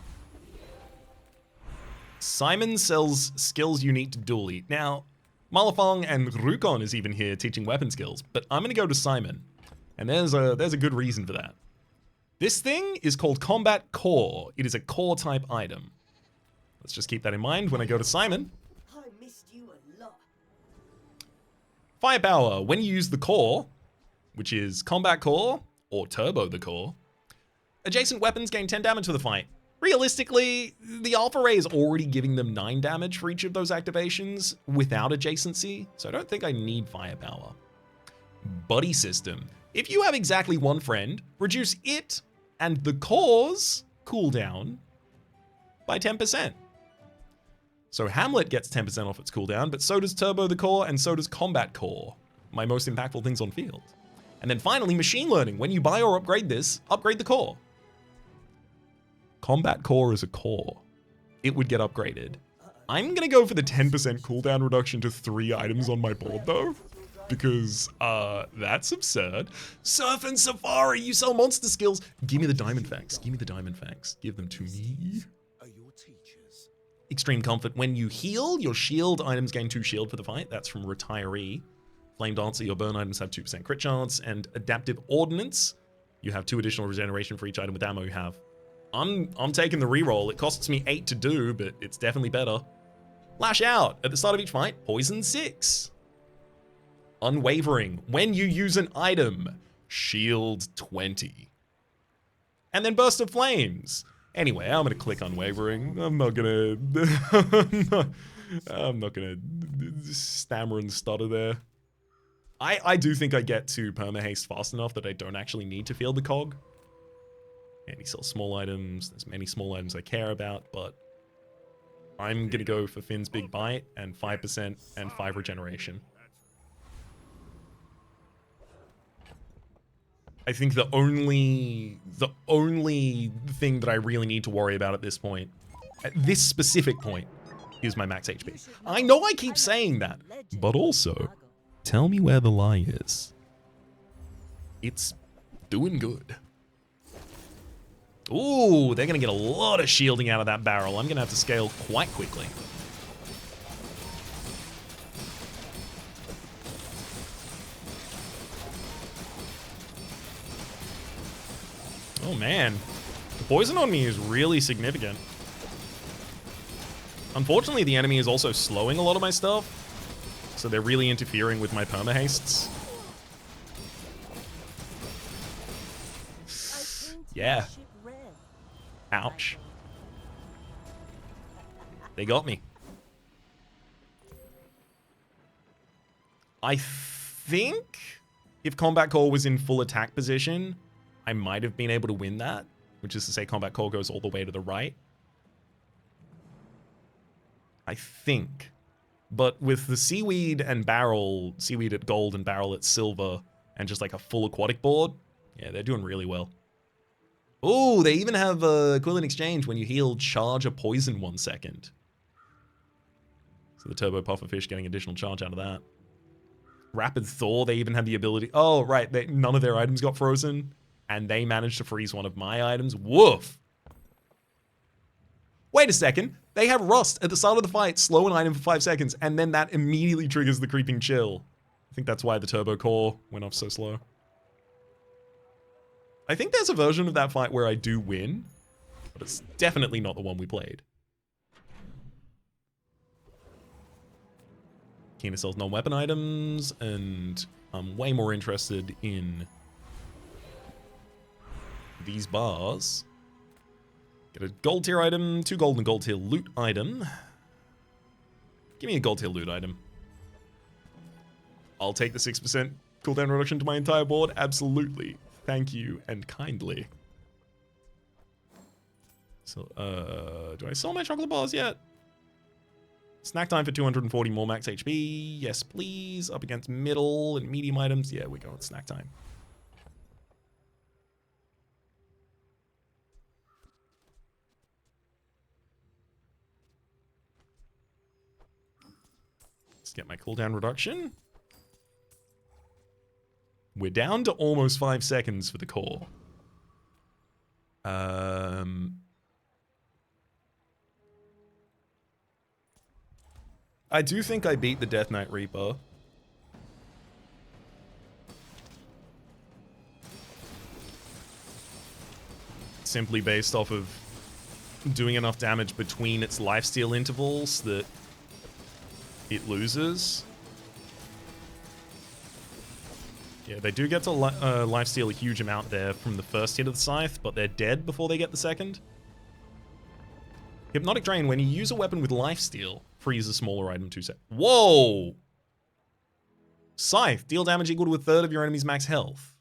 Simon sells skills unique to Dooley. Now, Malafong and Rukon is even here teaching weapon skills, but I'm gonna go to Simon. And there's a good reason for that. This thing is called Combat Core. It is a core type item. Let's just keep that in mind when I go to Simon. I missed you a lot. Firepower. When you use the core, which is Combat Core or Turbo the Core, adjacent weapons gain 10 damage for the fight. Realistically, the Alpha Ray is already giving them 9 damage for each of those activations without adjacency, so I don't think I need Firepower. Buddy System. If you have exactly one friend, reduce it and the core's cooldown by 10%. So Hamlet gets 10% off its cooldown, but so does Turbo the Core and so does Combat Core, my most impactful things on field. And then finally, machine learning. When you buy or upgrade this, upgrade the core. Combat Core is a core. It would get upgraded. I'm gonna go for the 10% cooldown reduction to 3 items on my board though, because that's absurd. Surf and Safari, you sell monster skills. Give me the diamond facts, give me the diamond facts. Give them to me. Extreme Comfort, when you heal, your shield items gain 2 shield for the fight. That's from Retiree. Flame Dancer, your burn items have 2% crit chance. And Adaptive Ordnance, you have 2 additional regeneration for each item with ammo you have. I'm taking the reroll. It costs me 8 to do, but it's definitely better. Lash Out, at the start of each fight, Poison 6. Unwavering, when you use an item, shield 20. And then Burst of Flames. Anyway, I'm gonna click Unwavering. I'm not gonna stammer and stutter there. I do think I get to perma-haste fast enough that I don't actually need to field the cog. And he sells small items. There's many small items I care about, but I'm gonna go for Finn's Big Bite and 5% and 5 regeneration. I think the only thing that I really need to worry about at this point, at this specific point, is my max HP. I know I keep saying that, but also, tell me where the lie is. It's doing good. Ooh, they're gonna get a lot of shielding out of that barrel. I'm gonna have to scale quite quickly. Oh man, the poison on me is really significant. Unfortunately, the enemy is also slowing a lot of my stuff, so they're really interfering with my perma-hastes. Yeah. Ouch. They got me. I think if Combat Core was in full attack position, I might have been able to win that, which is to say Combat Core goes all the way to the right. I think. But with the Seaweed and Barrel, Seaweed at gold and Barrel at silver, and just like a full aquatic board, yeah, they're doing really well. Oh, they even have Equivalent Exchange. When you heal, charge a poison 1 second. So the Turbo Pufferfish getting additional charge out of that. Rapid Thaw, they even have the ability... Oh, right, none of their items got frozen. And they managed to freeze one of my items. Woof! Wait a second. They have Rust at the start of the fight, slow an item for 5 seconds, and then that immediately triggers the Creeping Chill. I think that's why the Turbo Core went off so slow. I think there's a version of that fight where I do win, but it's definitely not the one we played. Kina sells non-weapon items, and I'm way more interested in these bars. Get a gold tier item, 2 gold and gold tier loot item. Give me a gold tier loot item. I'll take the 6% cooldown reduction to my entire board. Absolutely. Thank you and kindly. So, do I sell my chocolate bars yet? Snack time for 240 more max HP. Yes, please. Up against middle and medium items. Yeah, we're going snack time. Let's get my cooldown reduction. We're down to almost 5 seconds for the core. I do think I beat the Death Knight Reaper. Simply based off of doing enough damage between its lifesteal intervals that it loses. Yeah, they do get to lifesteal a huge amount there from the first hit of the scythe, but they're dead before they get the second. Hypnotic Drain, when you use a weapon with lifesteal, freeze a smaller item 2 seconds. Whoa! Scythe, deal damage equal to 1/3 of your enemy's max health.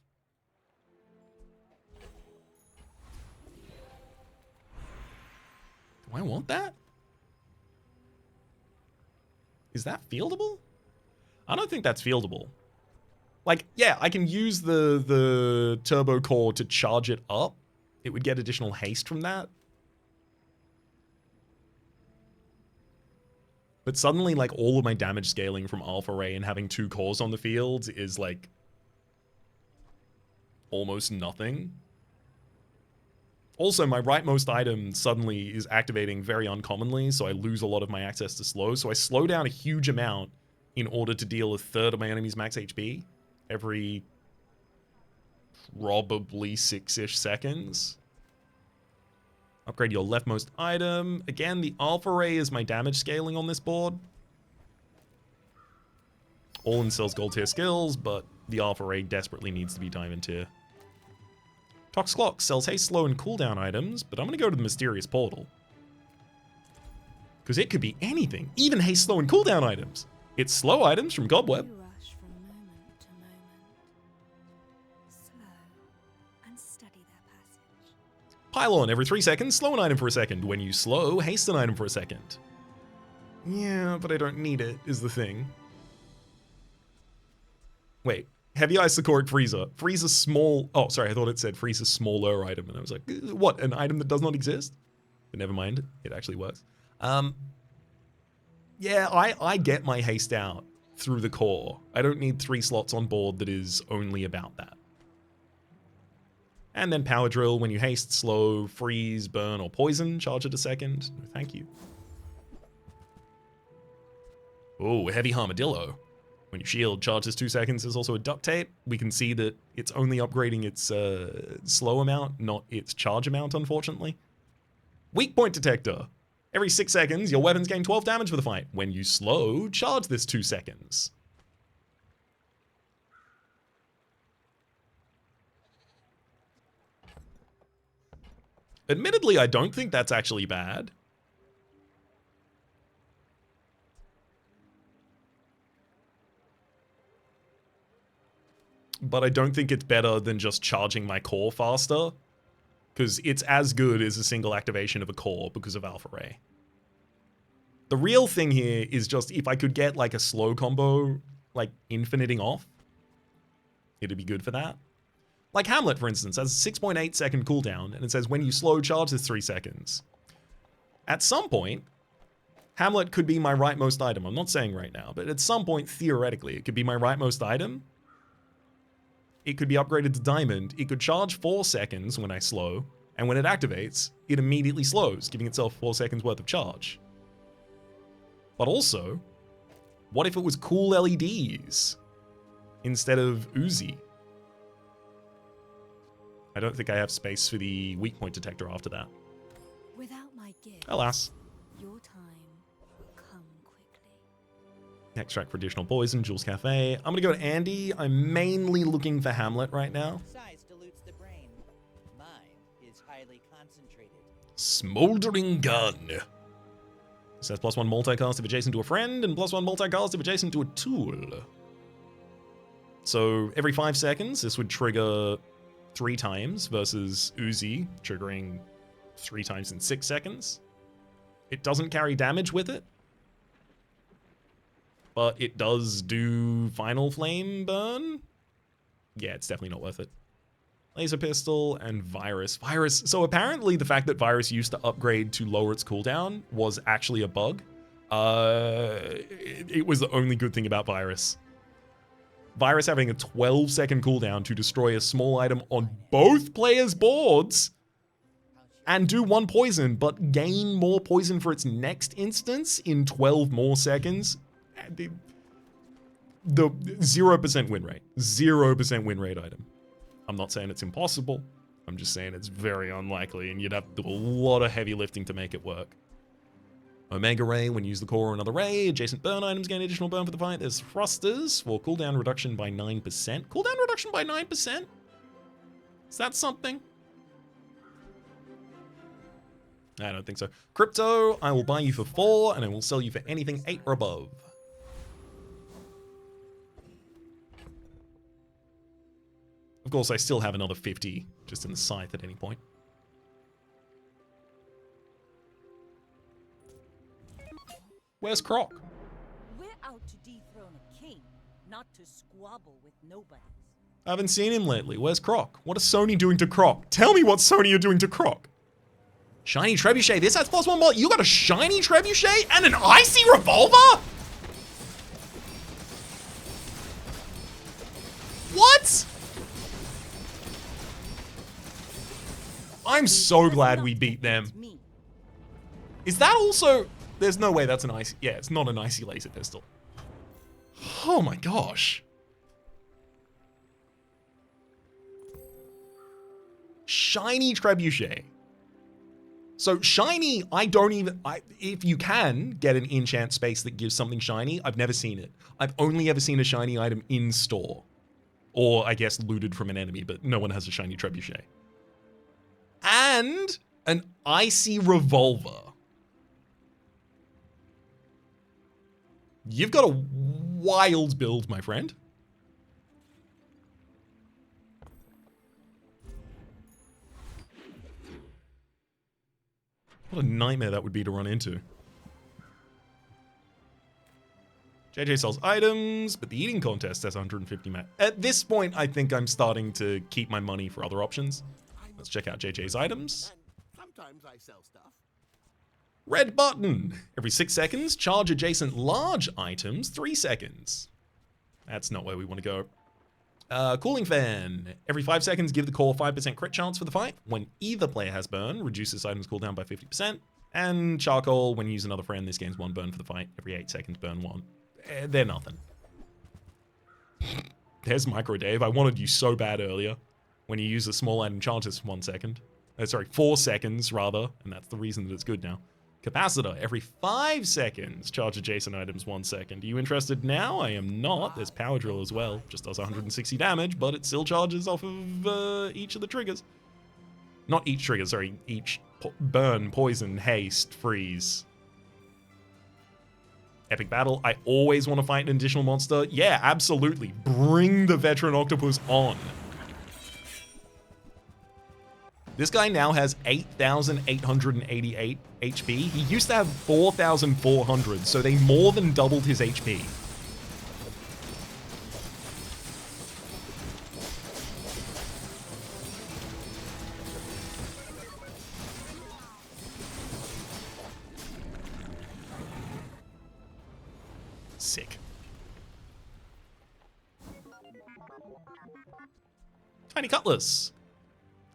Do I want that? Is that fieldable? I don't think that's fieldable. Like, yeah, I can use the turbo core to charge it up. It would get additional haste from that. But suddenly, like, all of my damage scaling from Alpha Ray and having 2 cores on the field is, like, almost nothing. Also, my rightmost item suddenly is activating very uncommonly, so I lose a lot of my access to slow. So I slow down a huge amount in order to deal a third of my enemy's max HP every probably 6-ish seconds. Upgrade your leftmost item. Again, the Alpha Ray is my damage scaling on this board. All in sells gold tier skills, but the Alpha Ray desperately needs to be diamond tier. Tox Clock sells haste, slow, and cooldown items, but I'm going to go to the Mysterious Portal. Because it could be anything, even haste, slow, and cooldown items. It's slow items from Gobweb. You rush from moment to moment. Slow and steady their passage. Pylon, every 3 seconds, slow an item for a second. When you slow, haste an item for a second. Yeah, but I don't need it, is the thing. Wait. Heavy Ice Sakoric Freezer. Freeze a small... Oh, sorry, I thought it said freeze a smaller item. And I was like, what, an item that does not exist? But never mind, it actually works. Yeah, I get my haste out through the core. I don't need 3 slots on board that is only about that. And then Power Drill, when you haste, slow, freeze, burn, or poison, charge it a second. No, thank you. Oh, Heavy Armadillo. When you shield, charges 2 seconds. There's also a Duct Tape. We can see that it's only upgrading its slow amount, not its charge amount, unfortunately. Weak Point Detector. Every 6 seconds, your weapons gain 12 damage for the fight. When you slow, charge this 2 seconds. Admittedly, I don't think that's actually bad. But I don't think it's better than just charging my core faster. Because it's as good as a single activation of a core because of Alpha Ray. The real thing here is just if I could get like a slow combo, like infiniting off, it'd be good for that. Like Hamlet, for instance, has a 6.8 second cooldown, and it says when you slow, charge this 3 seconds. At some point, Hamlet could be my rightmost item. I'm not saying right now, but at some point, theoretically, it could be my rightmost item. It could be upgraded to Diamond. It could charge 4 seconds when I slow, and when it activates, it immediately slows, giving itself 4 seconds worth of charge. But also, what if it was cool LEDs instead of Uzi? I don't think I have space for the weak point detector after that. Without my gift, Alas. your time will come quickly. Extract for additional poison, Jules Cafe. I'm gonna go to Andy. I'm mainly looking for Hamlet right now. Size dilutes the brain. Mind is highly concentrated. Smoldering Gun. It says +1 multicast if adjacent to a friend, and +1 multicast if adjacent to a tool. So every 5 seconds, this would trigger 3 times versus Uzi triggering 3 times in 6 seconds. It doesn't carry damage with it, but it does do Final Flame Burn. Yeah, it's definitely not worth it. Laser Pistol and Virus. Virus. So apparently the fact that Virus used to upgrade to lower its cooldown was actually a bug. It was the only good thing about Virus. Virus having a 12-second cooldown to destroy a small item on both players' boards and do 1 poison, but gain more poison for its next instance in 12 more seconds. The 0% win rate. 0% win rate item. I'm not saying it's impossible. I'm just saying it's very unlikely, and you'd have to do a lot of heavy lifting to make it work. Omega Ray, when you use the core or another ray, adjacent burn items gain additional burn for the fight. There's thrusters for cooldown reduction by 9%. Cooldown reduction by 9%? Is that something? I don't think so. Crypto, I will buy you for 4, and I will sell you for anything 8 or above. Of course, I still have another 50 just in the scythe at any point. Where's Croc? We're out to dethrone a king, not to squabble with nobodies. I haven't seen him lately. Where's Croc? What is Sony doing to Croc? Tell me what Sony are doing to Croc. Shiny Trebuchet. This has +1 more. You got a shiny Trebuchet and an icy revolver? What? I'm so glad we beat them. Is that also... There's no way that's an icy... Yeah, it's not an icy laser pistol. Oh my gosh. Shiny Trebuchet. So shiny, I don't even... if you can get an enchant space that gives something shiny, I've never seen it. I've only ever seen a shiny item in store. Or, I guess, looted from an enemy, but no one has a shiny Trebuchet. And an icy revolver. You've got a wild build, my friend. What a nightmare that would be to run into. JJ sells items, but the eating contest has 150 mat. At this point, I think I'm starting to keep my money for other options. Let's check out JJ's items. Sometimes I sell stuff. Red button. Every 6 seconds, charge adjacent large items 3 seconds. That's not where we want to go. Cooling fan. Every 5 seconds, give the core 5% crit chance for the fight. When either player has burn, reduces items cooldown by 50%. And charcoal. When you use another friend, this gains 1 burn for the fight. Every 8 seconds, burn 1. They're nothing. There's Micro Dave. I wanted you so bad earlier. When you use a small item, charges for 1 second. Sorry, 4 seconds rather. And that's the reason that it's good now. Capacitor, every 5 seconds, charge adjacent items 1 second. Are you interested now? I am not. There's Power Drill as well. Just does 160 damage, but it still charges off of each of the triggers. Not each trigger, sorry. Each burn, poison, haste, freeze. Epic battle. I always want to fight an additional monster. Yeah, absolutely. Bring the Veteran Octopus on. This guy now has 8,888 HP. He used to have 4,400, so they more than doubled his HP. Sick. Tiny Cutlass.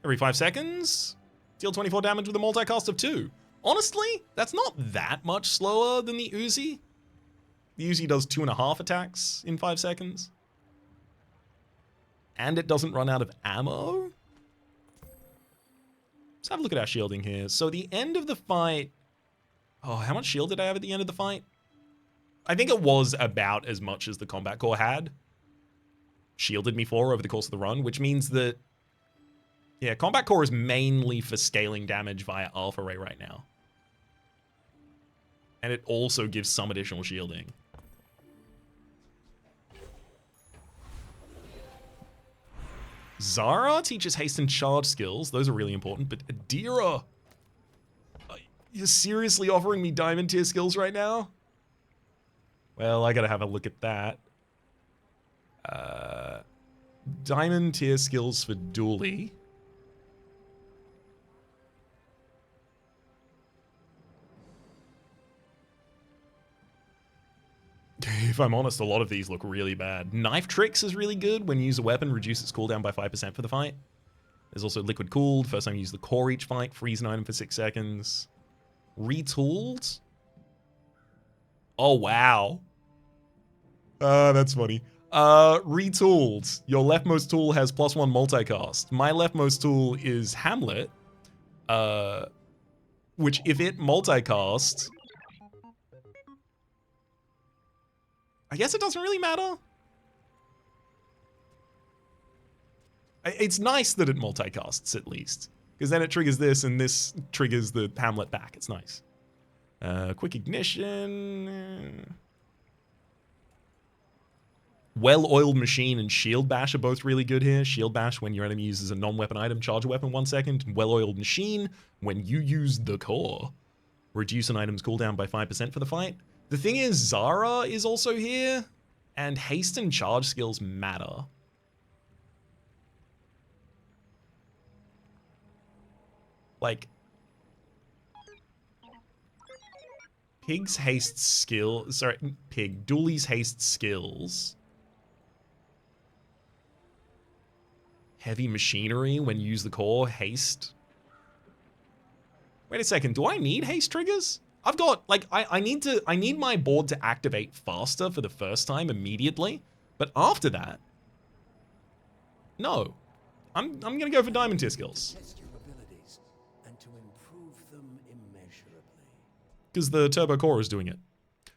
Every 5 seconds, deal 24 damage with a multicast of 2. Honestly, that's not that much slower than the Uzi. The Uzi does 2.5 attacks in 5 seconds. And it doesn't run out of ammo. Let's have a look at our shielding here. So the end of the fight... Oh, how much shield did I have at the end of the fight? I think it was about as much as the Combat Core had shielded me for over the course of the run, which means that yeah, Combat Core is mainly for scaling damage via Alpha Ray right now. And it also gives some additional shielding. Zara teaches haste and charge skills. Those are really important, but Adira, you're seriously offering me diamond tier skills right now? Well, I gotta have a look at that. Diamond tier skills for Dooley. If I'm honest, a lot of these look really bad. Knife Tricks is really good. When you use a weapon, reduce its cooldown by 5% for the fight. There's also Liquid Cooled. First time you use the core each fight. Freeze an item for 6 seconds. Retooled. Oh, wow. That's funny. Retooled. Your leftmost tool has +1 multicast. My leftmost tool is Hamlet. Which, if it multicast... I guess it doesn't really matter. It's nice that it multicasts, at least. Because then it triggers this, and this triggers the Hamlet back. It's nice. Quick Ignition. Well-Oiled Machine and Shield Bash are both really good here. Shield Bash, when your enemy uses a non-weapon item, charge a weapon 1 second. Well-Oiled Machine, when you use the core, reduce an item's cooldown by 5% for the fight. The thing is, Zara is also here, and haste and charge skills matter. Like, Pig's haste skill, sorry, Pig, Dooley's haste skills. Heavy machinery when you use the core, haste. Wait a second, do I need haste triggers? I've got, like, I need my board to activate faster for the first time immediately, but after that, no. I'm gonna go for diamond tier skills. Test your abilities and to improve them immeasurably. Because the turbo core is doing it.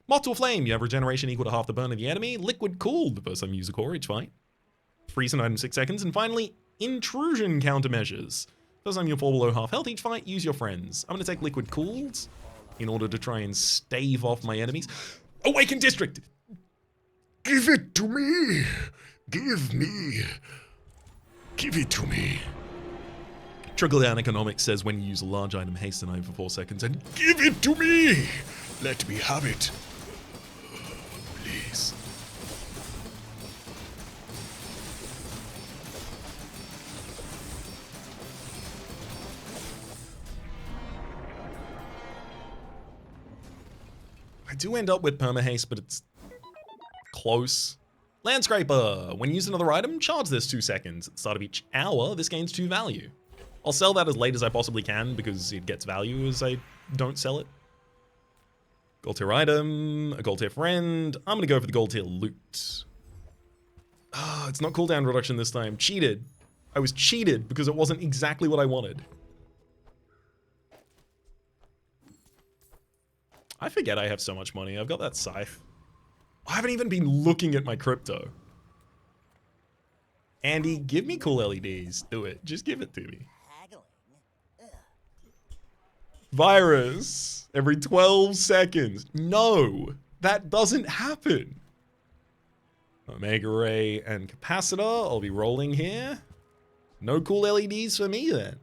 Moth to a flame, you have regeneration equal to half the burn of the enemy. Liquid cooled the first time you use a core each fight. Freeze an item 6 seconds. And finally, intrusion countermeasures. First time you fall below half health each fight, use your friends. I'm going to take liquid cooled in order to try and stave off my enemies. Awaken District! Give it to me! Give it to me. Trickle down economics says when you use a large item, haste an item for 4 seconds and Give it to me! Let me have it. Please. I do end up with perma-haste, but it's close. Landscraper. When you use another item, charge this 2 seconds. At the start of each hour, this gains 2 value. I'll sell that as late as I possibly can because it gets value as I don't sell it. Gold tier item, a gold tier friend. I'm gonna go for the gold tier loot. Ah, it's not cooldown reduction this time. Cheated. I was cheated because it wasn't exactly what I wanted. I forget I have so much money. I've got that scythe. I haven't even been looking at my crypto. Andy, give me cool LEDs. Do it. Just give it to me. Haggling. Virus. Every 12 seconds. No, that doesn't happen. Omega Ray and Capacitor. I'll be rolling here. No cool LEDs for me then.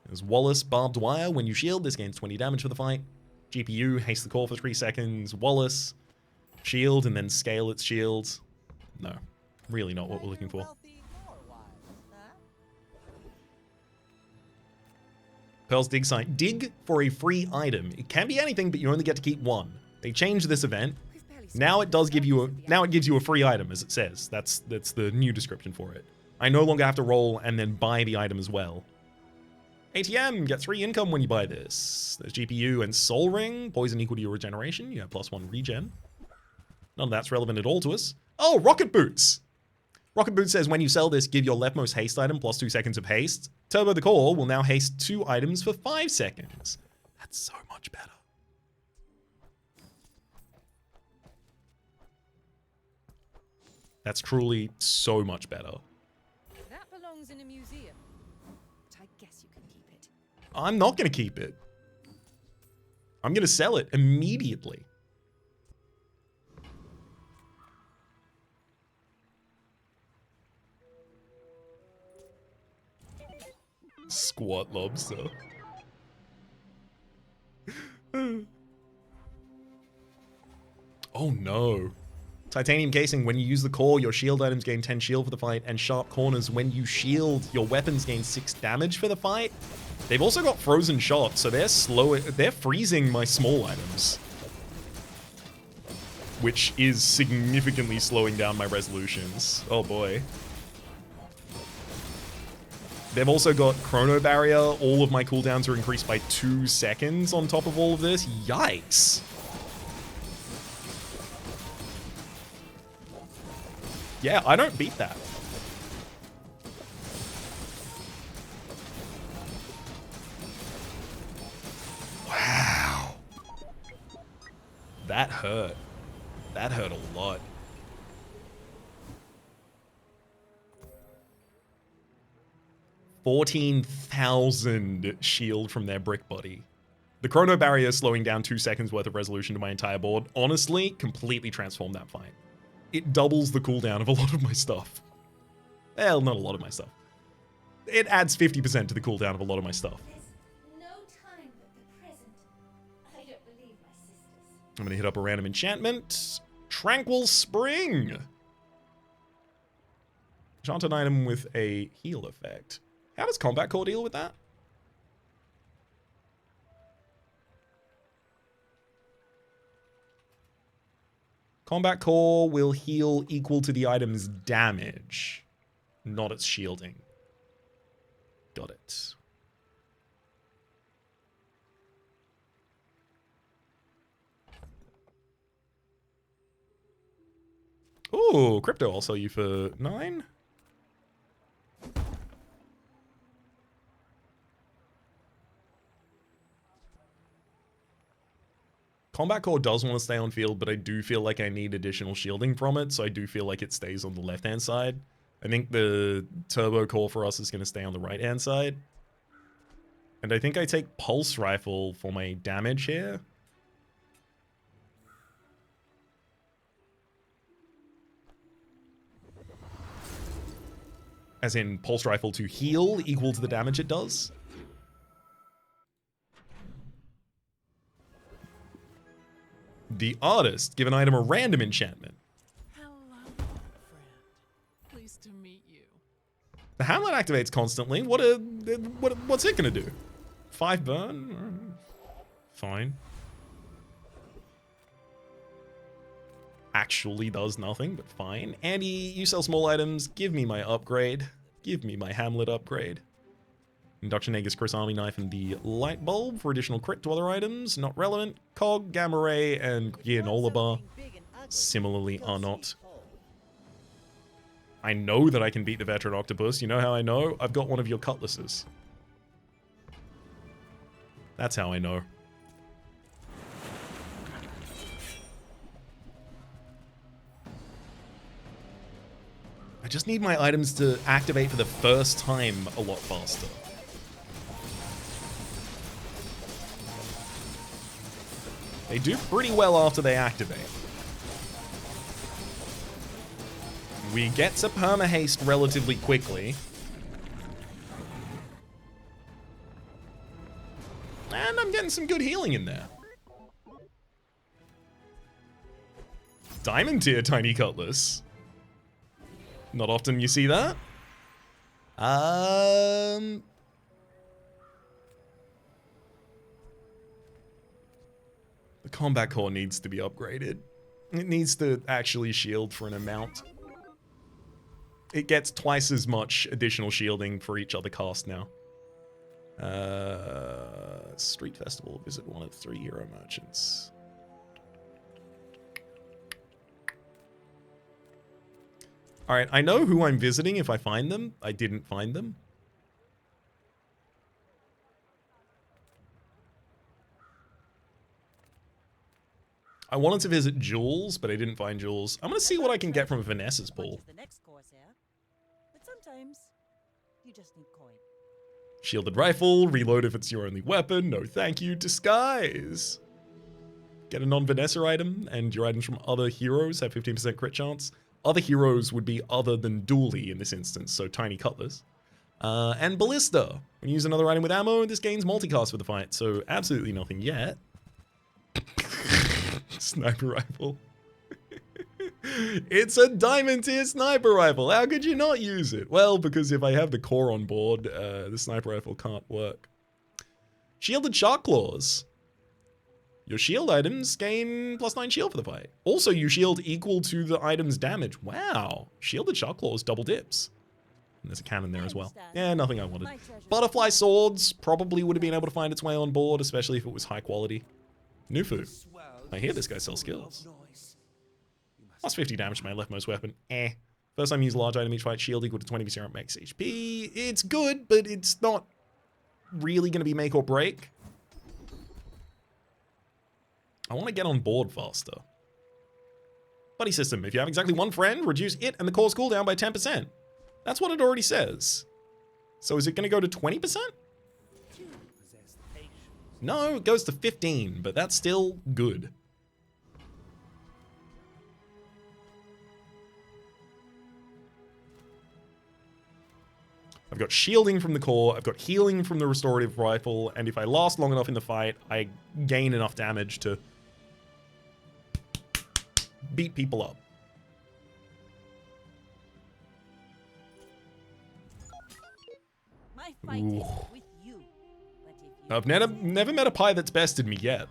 There's Wallace Barbed Wire. When you shield, this gains 20 damage for the fight. GPU, haste the core for 3 seconds. Wallace, shield, and then scale its shields. No, really not what we're looking for. Wealthy core-wise, huh? Pearl's dig site. Dig for a free item. It can be anything, but you only get to keep one. They changed this event. Now it does give you a gives you a free item, as it says. That's the new description for it. I no longer have to roll and then buy the item as well. ATM, get 3 income when you buy this. There's GPU and Soul Ring. Poison equal to your regeneration. You have +1 regen. None of that's relevant at all to us. Oh, Rocket Boots! Rocket Boots says when you sell this, give your leftmost haste item +2 seconds of haste. Turbo the Core will now haste 2 items for 5 seconds. That's so much better. That's truly so much better. That belongs in a museum. But I guess you can keep it. I'm not going to keep it. I'm going to sell it immediately. Squat lobster. Oh no. Titanium casing, when you use the core, your shield items gain 10 shield for the fight, and sharp corners, when you shield, your weapons gain 6 damage for the fight. They've also got frozen shots, so they're freezing my small items. Which is significantly slowing down my resolutions. Oh boy. They've also got Chrono Barrier. All of my cooldowns are increased by 2 seconds on top of all of this. Yikes. Yeah, I don't beat that. Wow. That hurt. That hurt a lot. $14,000 shield from their brick body. The Chrono Barrier slowing down 2 seconds worth of resolution to my entire board, honestly, completely transformed that fight. It doubles the cooldown of a lot of my stuff. Well, not a lot of my stuff. It adds 50% to the cooldown of a lot of my stuff. There's no time but the present. I don't believe my sisters. I'm going to hit up a random enchantment. Tranquil Spring. Enchant an item with a heal effect. How does Combat Core deal with that? Combat Core will heal equal to the item's damage, not its shielding. Got it. Ooh, crypto I'll sell you for 9. Combat Core does want to stay on field, but I do feel like I need additional shielding from it, so I do feel like it stays on the left-hand side. I think the Turbo Core for us is going to stay on the right-hand side. And I think I take Pulse Rifle for my damage here. As in, Pulse Rifle to heal equal to the damage it does. The Artist. Give an item a random enchantment. Hello, friend. Pleased to meet you. The Hamlet activates constantly. What's it gonna do? 5 burn? Fine. Actually does nothing, but fine. Andy, you sell small items. Give me my upgrade. Give me my Hamlet upgrade. Induction Aegis, Chris Army Knife, and the Light Bulb for additional crit to other items. Not relevant. Cog, Gamma Ray, and Granola Bar similarly are not. I know that I can beat the Veteran Octopus. You know how I know? I've got one of your cutlasses. That's how I know. I just need my items to activate for the first time a lot faster. They do pretty well after they activate. We get to perma-haste relatively quickly. And I'm getting some good healing in there. Diamond tier Tiny Cutlass. Not often you see that. The Combat Core needs to be upgraded. It needs to actually shield for an amount. It gets twice as much additional shielding for each other cast now. Street Festival. Visit one of 3 hero merchants. Alright, I know who I'm visiting if I find them. I didn't find them. I wanted to visit Jules, but I didn't find Jules. I'm gonna see what I can get from Vanessa's pool. The next course here. But sometimes you just need coin. Shielded rifle, reload if it's your only weapon, no thank you, disguise. Get a non-Vanessa item, and your items from other heroes have 15% crit chance. Other heroes would be other than Dooley in this instance, so Tiny Cutlass. And Ballista. When you use another item with ammo, this gains multicast for the fight, so absolutely nothing yet. Sniper rifle. It's a diamond tier sniper rifle. How could you not use it? Well, because if I have the core on board, the sniper rifle can't work. Shielded Shark Claws. Your shield items gain +9 shield for the fight. Also, you shield equal to the item's damage. Wow. Shielded Shark Claws double dips. And there's a cannon there as well. Yeah, nothing I wanted. Butterfly Swords probably would have been able to find its way on board, especially if it was high quality. Nufu. I hear this guy sells skills. +50 damage to my leftmost weapon. First time you use a large item each fight, shield equal to 20% max HP. It's good, but it's not really going to be make or break. I want to get on board faster. Buddy system. If you have exactly one friend, reduce it and the core's cooldown by 10%. That's what it already says. So is it going to go to 20%? No, it goes to 15, but that's still good. I've got shielding from the core, I've got healing from the restorative rifle, and if I last long enough in the fight, I gain enough damage to beat people up. My fight is with you. But if you I've never met a pie that's bested me yet.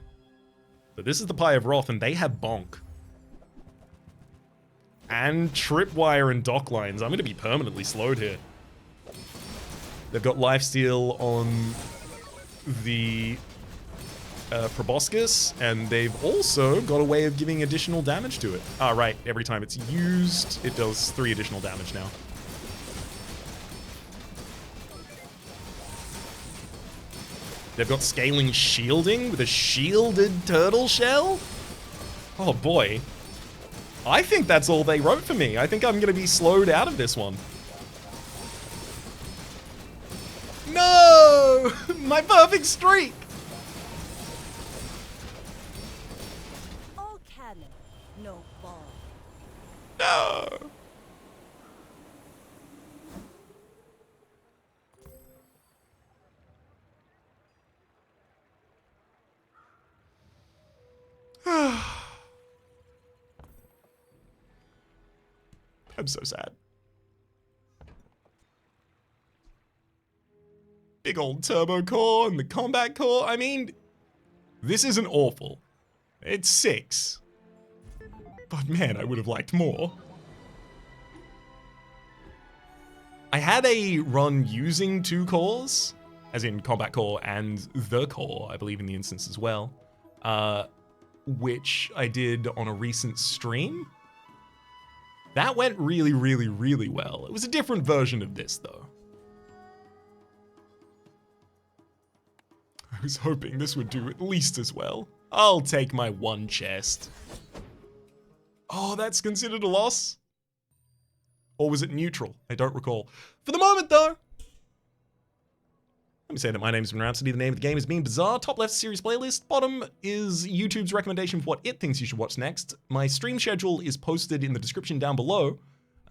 But this is the Pie of Wrath, and they have bonk. And tripwire and dock lines. I'm going to be permanently slowed here. They've got lifesteal on the proboscis, and they've also got a way of giving additional damage to it. Ah, right. Every time it's used, it does 3 additional damage now. They've got scaling shielding with a shielded turtle shell? Oh boy. I think that's all they wrote for me. I think I'm going to be slowed out of this one. No! My perfect streak! all cannon, no ball. No! I'm so sad. Big old turbo core and the combat core. I mean, this isn't awful. It's 6. But man, I would have liked more. I had a run using 2 cores, as in combat core and the core, I believe in the instance as well, which I did on a recent stream. That went really, really, really well. It was a different version of this, though. I was hoping this would do at least as well. I'll take my 1 chest. Oh, that's considered a loss? Or was it neutral? I don't recall. For the moment, though, let me say that my name's been Rhapsody. The name of the game is being Bazaar. Top left series playlist. Bottom is YouTube's recommendation for what it thinks you should watch next. My stream schedule is posted in the description down below.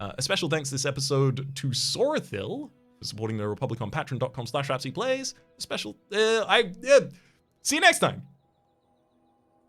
A special thanks this episode to Sorathil for supporting the Republic on patreon.com/RhapsodyPlays. A special, see you next time.